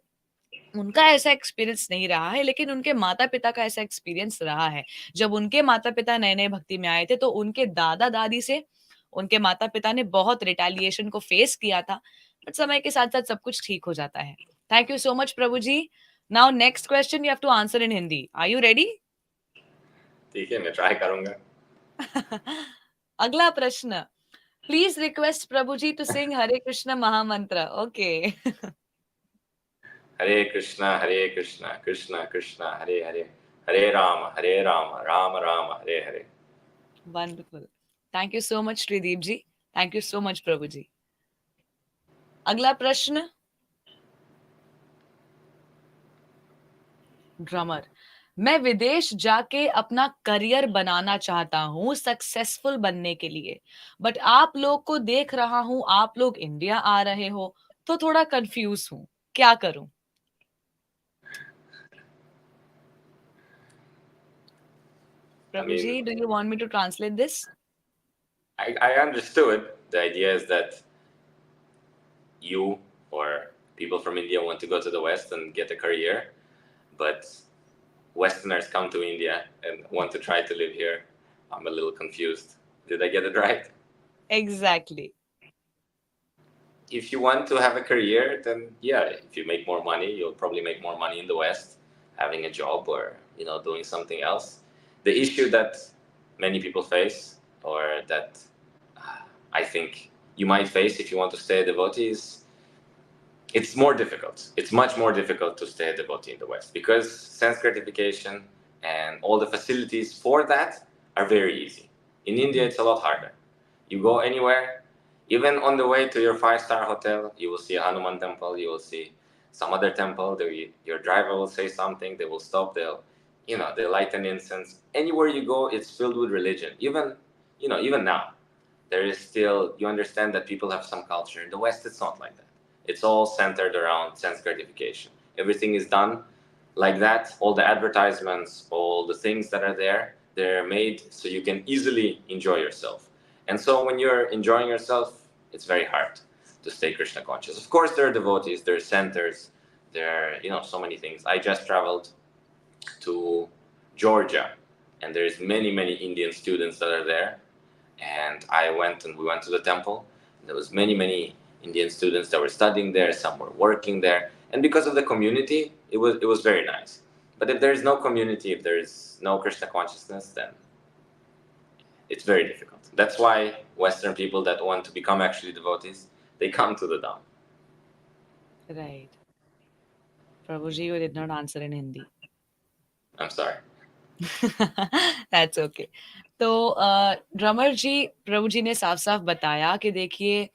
उनका ऐसा एक्सपीरियंस नहीं रहा है, लेकिन उनके माता-पिता का ऐसा एक्सपीरियंस रहा है। जब उनके माता-पिता नए-नए भक्ति में आए थे, तो उनके दादा-दादी से उनके माता-पिता ने बहुत रिटेलिएशन को फेस किया था, बट समय के साथ-साथ सब कुछ ठीक हो जाता है। Thank you so much Prabhu ji. Now next question you have to answer in Hindi. Are you ready? ठीक है, मैं ट्राई करूंगा। अगला प्रश्न, please request Prabhu ji to sing Hare Krishna mahamantra. Okay. Hare Krishna Krishna Krishna Hare Hare, Hare Ram Ram Ram Hare Hare. Wonderful. Thank you so much Shreedeep ji. Thank you so much Prabhu ji. अगला प्रश्न, ड्रमर, मैं विदेश जाके अपना करियर बनाना चाहता हूँ सक्सेसफुल बनने के लिए, बट आप लोग को देख रहा हूँ, आप लोग इंडिया आ रहे हो, तो थोड़ा कंफ्यूज हूँ, क्या करूं? I Prabhu ji, mean, do you want me to translate this? I understood. The idea is that you or people from India want to go to the West and get a career, but Westerners come to India and want to try to live here. I'm a little confused. Did I get it right? Exactly. If you want to have a career, then yeah, if you make more money, you'll probably make more money in the West, having a job or doing something else. The issue that many people face, or that I think you might face if you want to stay a devotee, is it's more difficult. It's much more difficult to stay a devotee in the West because sense gratification and all the facilities for that are very easy. In India, it's a lot harder. You go anywhere, even on the way to your 5-star hotel, you will see a Hanuman temple, you will see some other temple. Your driver will say something, they will stop, they'll light an incense. Anywhere you go, it's filled with religion. Even now, there is still, you understand that people have some culture. In the West, it's not like that. It's all centered around sense gratification. Everything is done like that. All the advertisements, all the things that are there, they're made so you can easily enjoy yourself. And so when you're enjoying yourself, it's very hard to stay Krishna conscious. Of course, there are devotees, there are centers, there are, so many things. I just traveled to Georgia, and there's many, many Indian students that are there. And we went to the temple. There was many, many Indian students that were studying there. Some were working there, and because of the community, it was very nice. But if there is no community, if there is no Krishna consciousness, then it's very difficult. That's why Western people that want to become actually devotees, they come to the Dham. Right. Prabhu ji, you did not answer in Hindi. I'm sorry. That's okay. तो drummer ji, Prabhu ji ने साफ साफ बताया कि देखिए,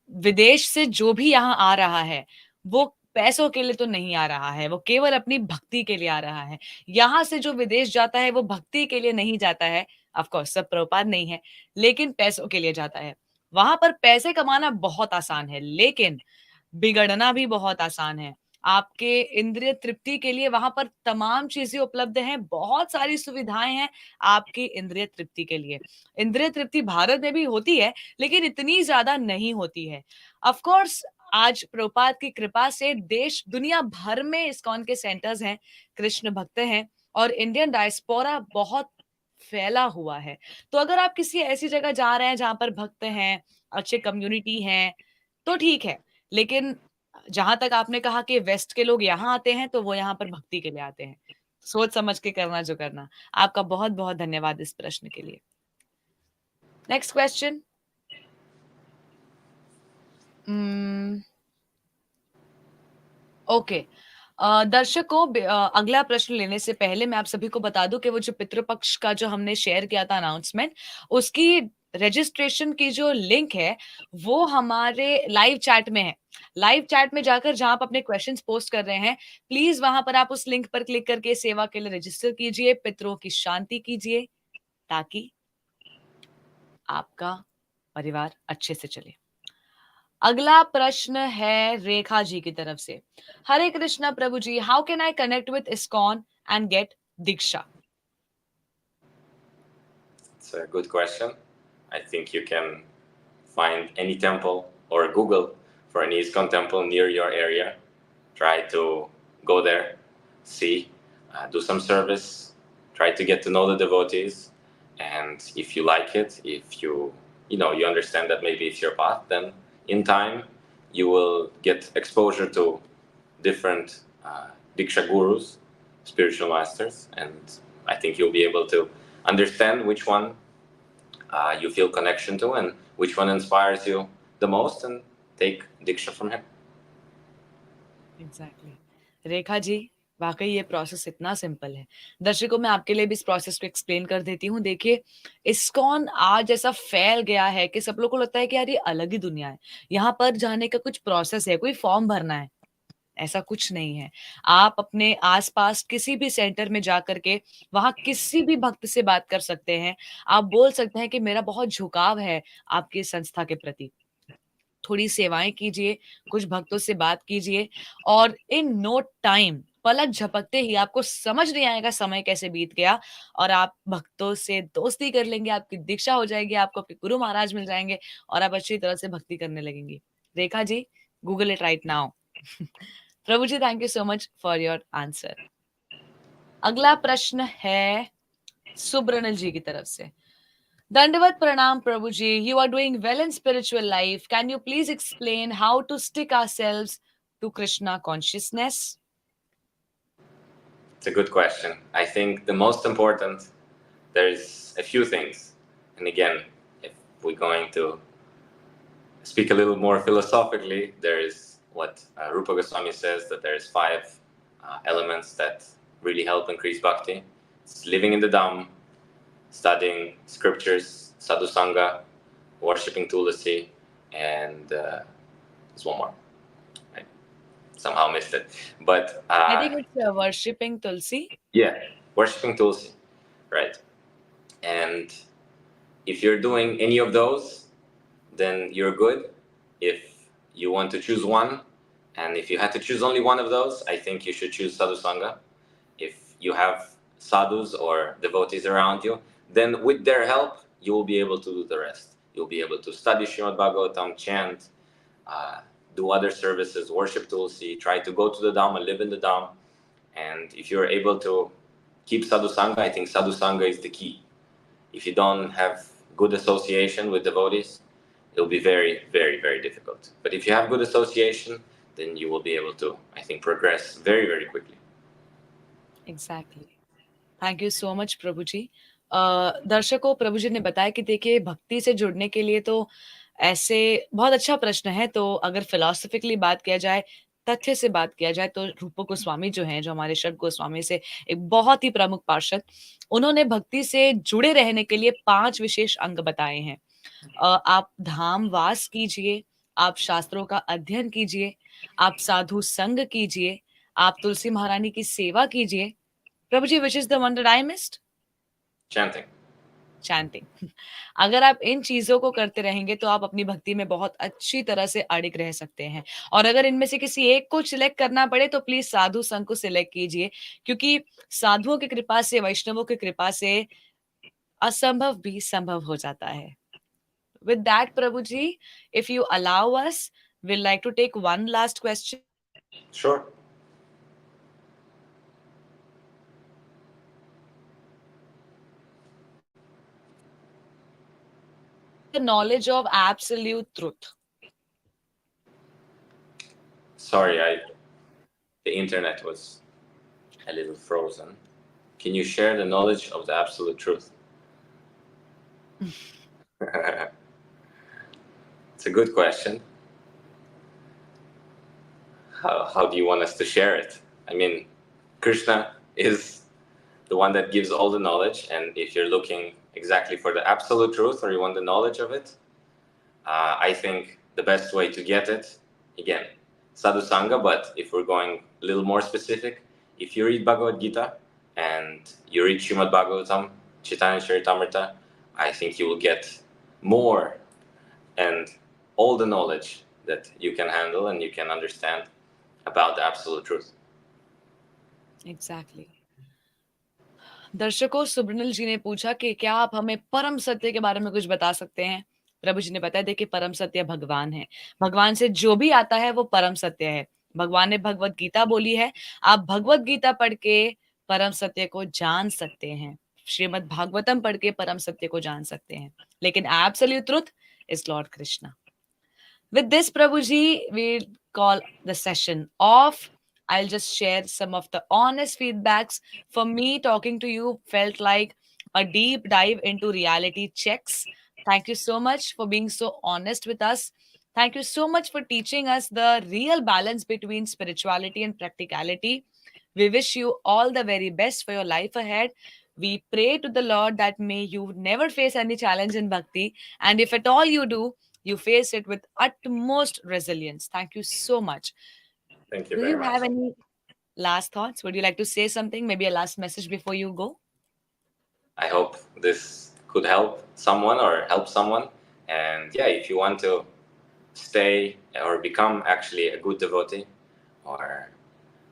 विदेश से जो भी यहाँ आ रहा है वो पैसों के लिए तो नहीं आ रहा है, वो केवल अपनी भक्ति के लिए आ रहा है। यहाँ से जो विदेश जाता है वो भक्ति के लिए नहीं जाता है। ऑफ कोर्स सब प्रभुपाद नहीं है, लेकिन पैसों के लिए जाता है। वहां पर पैसे कमाना बहुत आसान है, लेकिन बिगड़ना भी बहुत आसान है। आपके इंद्रिय तृप्ति के लिए वहां पर तमाम चीजें उपलब्ध हैं, बहुत सारी सुविधाएं हैं आपकी इंद्रिय तृप्ति के लिए। इंद्रिय तृप्ति भारत में भी होती है, लेकिन इतनी ज्यादा नहीं होती है। ऑफ कोर्स आज प्रभुपाद की कृपा से देश दुनिया भर में इस्कॉन के सेंटर्स हैं, कृष्ण भक्त हैं, और इंडियन डायस्पोरा बहुत फैला हुआ है। तो अगर आप किसी ऐसी जगह जा रहे हैं जहां पर भक्त हैं, अच्छे कम्युनिटी हैं, तो ठीक है। लेकिन जहां तक आपने कहा कि वेस्ट के लोग यहाँ आते हैं, तो वो यहाँ पर भक्ति के लिए आते हैं। सोच समझ के करना जो करना। आपका बहुत बहुत धन्यवाद इस प्रश्न के लिए। Next question. ओके। दर्शकों, अगला प्रश्न लेने से पहले मैं आप सभी को बता दूं कि वो जो पितृपक्ष का जो हमने शेयर किया था अनाउंसमेंट, उसकी रजिस्ट्रेशन की जो लिंक है वो हमारे लाइव चैट में है। लाइव चैट में जाकर जहां आप अपने क्वेश्चंस पोस्ट कर रहे हैं, प्लीज वहां पर आप उस लिंक पर क्लिक करके सेवा के लिए रजिस्टर कीजिए, पितरों की शांति कीजिए, ताकि आपका परिवार अच्छे से चले। अगला प्रश्न है रेखा जी की तरफ से। Hare Krishna Prabhu ji, how can I connect with ISKCON and get diksha? It's a good question. I think you can find any temple or Google for an ISKCON temple near your area. Try to go there, see, do some service, try to get to know the devotees, and if you like it, if you understand that maybe it's your path, then in time you will get exposure to different diksha gurus, spiritual masters, and I think you'll be able to understand which one you feel connection to and which one inspires you the most, and take diksha from him. Exactly. Rekha ji, वाकई ये process इतना simple है। दर्शकों, मैं आपके लिए भी इस प्रोसेस को एक्सप्लेन कर देती हूँ। देखिए, इस्कॉन आज ऐसा फैल गया है कि सब लोग को लगता है कि यार ये अलग ही दुनिया है, यहाँ पर जाने का कुछ प्रोसेस है, कोई फॉर्म भरना है। ऐसा कुछ नहीं है। आप अपने आस-पास किसी भी सेंटर में जाकर के वहाँ किसी भी भक्त से बात कर सकते हैं। आप बोल सकते हैं कि मेरा बहुत झुकाव है आपकी संस्था के प्रति। थोड़ी सेवाएँ कीजिए, कुछ भक्तों से बात कीजिए और इन नो टाइम, पलक झपकते ही आपको समझ नहीं आएगा समय कैसे बीत गया और आप भक्तों से दोस्ती कर लेंगे, आपकी दीक्षा हो जाएगी, आपको आपके गुरु महाराज मिल जाएँगे और आप अच्छी तरह से भक्ति करने लगेंगी। Rekha ji, Google it right now. Prabhu ji, thank you so much for your answer. अगला प्रश्न है सुब्रनल जी की तरफ से। दंडवत प्रणाम Prabhu ji, you are doing well in spiritual life, can you please explain how to stick ourselves to Krishna consciousness? It's a good question. I think the most important, there's a few things. And again, if we're going to speak a little more philosophically, there is what Rupa Goswami says, that there's five elements that really help increase bhakti. It's living in the Dham, studying scriptures, sadhusanga, worshipping Tulasi, and there's one more. I somehow missed it. But I think it's worshipping Tulsi. yeah, worshipping Tulsi, right? And if you're doing any of those, then you're good. If you want to choose one, and if you had to choose only one of those, I think you should choose Sadhu Sangha. If you have sadhus or devotees around you, then with their help, you will be able to do the rest. You'll be able to study Srimad Bhagavatam, chant, uh, do other services, worship Tulsi, try to go to the Dham and live in the Dham. And if you're able to keep Sadhu Sangha, I think Sadhu Sangha is the key. If you don't have good association with devotees, it'll be very, very, very difficult. But if you have good association, then you will be able to, I think, progress very, very quickly. Exactly. Thank you so much Prabhu ji. दर्शकों, प्रभु जी ने बताया कि देखिए, भक्ति से जुड़ने के लिए तो ऐसे बहुत अच्छा प्रश्न है। तो अगर फिलोसफिकली बात किया जाए, तथ्य से बात किया जाए, तो रूप गोस्वामी जो हैं, जो हमारे षट गोस्वामी से एक बहुत ही प्रमुख पार्षद, उन्होंने भक्ति से जुड़े रहने के लिए 5 विशेष अंग बताए हैं। आप धाम वास कीजिए, आप शास्त्रों का अध्ययन कीजिए, आप साधु संग कीजिए, आप तुलसी महारानी की सेवा कीजिए। Prabhu ji, which is the one that I missed? Chanting. Chanting. अगर आप इन चीज़ों को करते रहेंगे, तो आप अपनी भक्ति में बहुत अच्छी तरह से अडिग रह सकते हैं। और अगर इनमें से किसी एक को सिलेक्ट करना पड़े, तो प्लीज़ साधु संघ को सिलेक्ट कीजिए, क्योंकि साधुओं की कृपा से, वैष्णवों की कृपा से असंभव भी संभव हो जाता है। With that, Prabhuji, if you allow us, we'd like to take one last question. Sure. The knowledge of absolute truth. Sorry, the internet was a little frozen. Can you share the knowledge of the absolute truth? It's a good question. How do you want us to share it? I mean, Krishna is the one that gives all the knowledge, and if you're looking exactly for the absolute truth or you want the knowledge of it, I think the best way to get it, again, sadhu sangha, but if we're going a little more specific, if you read Bhagavad Gita and you read Srimad Bhagavatam, Chaitanya Charitamrita, I think you will get more and all the knowledge that you can handle and you can understand about the absolute truth. Exactly. दर्शकों, सुब्रनल जी ने पूछा कि क्या आप हमें परम सत्य के बारे में कुछ बता सकते हैं? प्रभु जी ने बताया, देखिए परम सत्य भगवान है। भगवान से जो भी आता है वो परम सत्य है। भगवान ने भगवत गीता बोली है, आप भगवत गीता पढ़ के परम सत्य को जान सकते हैं। श्रीमद् भागवतम पढ़ के परम सत्य को जान सकते हैं। लेकिन absolute truth is Lord Krishna. With this, Prabhuji, we'll call the session off. I'll just share some of the honest feedbacks. For me, talking to you felt like a deep dive into reality checks. Thank you so much for being so honest with us. Thank you so much for teaching us the real balance between spirituality and practicality. We wish you all the very best for your life ahead. We pray to the Lord that may you never face any challenge in bhakti. And if at all you do, you face it with utmost resilience. Thank you so much. Thank you Do very you have much. any last thoughts? Would you like to say something? Maybe a last message before you go? I hope this could help someone or help someone. And yeah, if you want to stay or become actually a good devotee or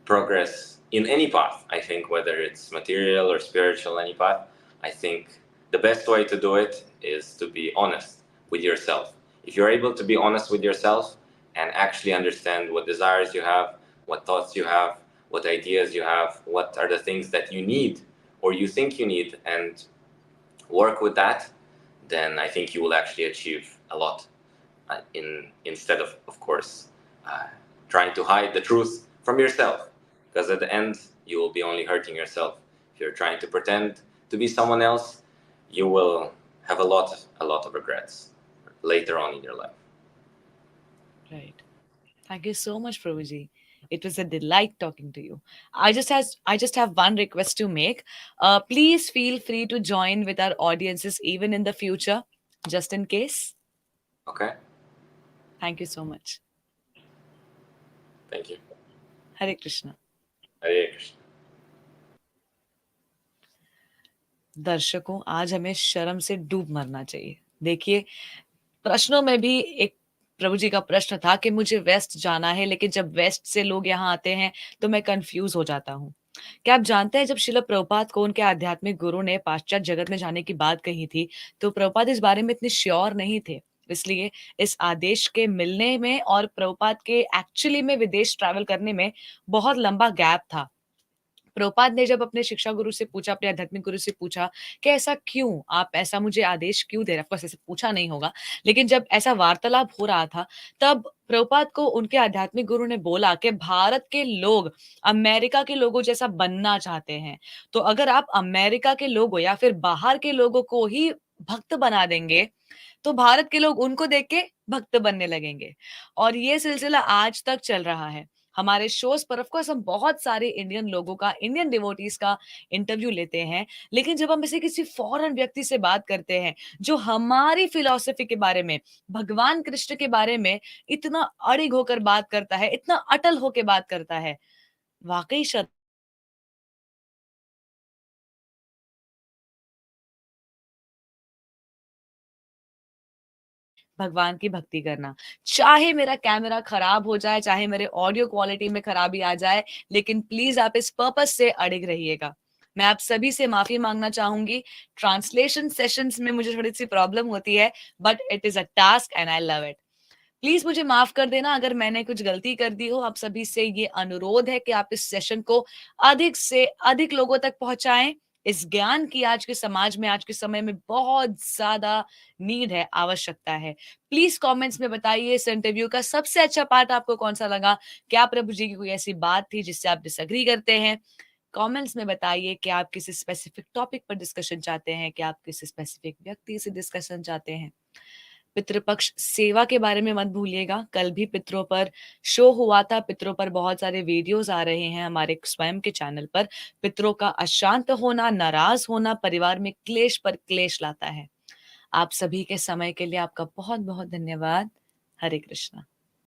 progress in any path, I think whether it's material or spiritual, any path, I think the best way to do it is to be honest with yourself. If you're able to be honest with yourself and actually understand what desires you have, what thoughts you have, what ideas you have, what are the things that you need or you think you need, and work with that, then I think you will actually achieve a lot. Instead of course, trying to hide the truth from yourself, because at the end you will be only hurting yourself. If you're trying to pretend to be someone else, you will have a lot of regrets later on in your life. Right. Thank you so much, Prabhuji. It was a delight talking to you. I just have one request to make. Please feel free to join with our audiences even in the future, just in case. Okay? Thank you so much. Thank you. Hare Krishna. Hare Krishna. दर्शकों, आज हमें शर्म से डूब मरना चाहिए। देखिए, प्रश्नों में भी एक प्रभु जी का प्रश्न था कि मुझे वेस्ट जाना है, लेकिन जब वेस्ट से लोग यहाँ आते हैं तो मैं कंफ्यूज हो जाता हूँ। क्या आप जानते हैं, जब श्रील प्रभुपाद को उनके आध्यात्मिक गुरु ने पाश्चात्य जगत में जाने की बात कही थी, तो प्रभुपाद इस बारे में इतने श्योर नहीं थे। इसलिए इस आदेश के मिलने में और प्रभुपाद के एक्चुअली में विदेश ट्रैवल करने में बहुत लंबा गैप था। प्रभुपाद ने जब अपने शिक्षा गुरु से पूछा, अपने आध्यात्मिक गुरु से पूछा कि ऐसा क्यों, आप ऐसा मुझे आदेश क्यों दे रहे हैं? ऑफ कोर्स ऐसे पूछा नहीं होगा, लेकिन जब ऐसा वार्तालाप हो रहा था, तब प्रभुपाद को उनके आध्यात्मिक गुरु ने बोला कि भारत के लोग अमेरिका के लोगों जैसा बनना चाहते हैं। तो अगर आप अमेरिका के लोगों या फिर बाहर के लोगों को ही भक्त बना देंगे, तो भारत के लोग उनको देख के भक्त बनने लगेंगे। और ये सिलसिला आज तक चल रहा है। हमारे शोज पर ऑफ कोर्स हम बहुत सारे इंडियन लोगों का, इंडियन डिवोटीज का इंटरव्यू लेते हैं, लेकिन जब हम ऐसे किसी फॉरेन व्यक्ति से बात करते हैं जो हमारी फिलॉसफी के बारे में, भगवान कृष्ण के बारे में इतना अड़िग होकर बात करता है, इतना अटल होकर बात करता है, वाकई भगवान की भक्ति करना। चाहे मेरा कैमरा खराब हो जाए, चाहे मेरे ऑडियो क्वालिटी में खराबी आ जाए, लेकिन प्लीज आप इस पर्पस से अड़िग रहिएगा। मैं आप सभी से माफी मांगना चाहूंगी। ट्रांसलेशन सेशंस में मुझे थोड़ी सी प्रॉब्लम होती है, but it is a task and I love it. Please मुझे माफ कर देना अगर मैंने कुछ गलती कर दी हो। आप सभी से ये अनुरोध है कि आप इस सेशन को अधिक से अधिक लोगों तक पहुंचाएं, इस ज्ञान की आज के समाज में, आज के समय में बहुत ज्यादा नीड है, आवश्यकता है। प्लीज कमेंट्स में बताइए इस इंटरव्यू का सबसे अच्छा पार्ट आपको कौन सा लगा। क्या प्रभु जी की कोई ऐसी बात थी जिससे आप डिसएग्री करते हैं? कमेंट्स में बताइए कि आप किसी स्पेसिफिक टॉपिक पर डिस्कशन चाहते हैं, कि आप किसी स्पेसिफिक व्यक्ति से डिस्कशन चाहते हैं। पितृपक्ष सेवा के बारे में मत भूलिएगा। कल भी पितरों पर शो हुआ था, पितरों पर बहुत सारे वीडियोस आ रहे हैं हमारे स्वयं के चैनल पर। पितरों का अशांत होना, नाराज होना परिवार में क्लेश पर क्लेश लाता है। आप सभी के समय के लिए आपका बहुत बहुत धन्यवाद। हरे कृष्णा।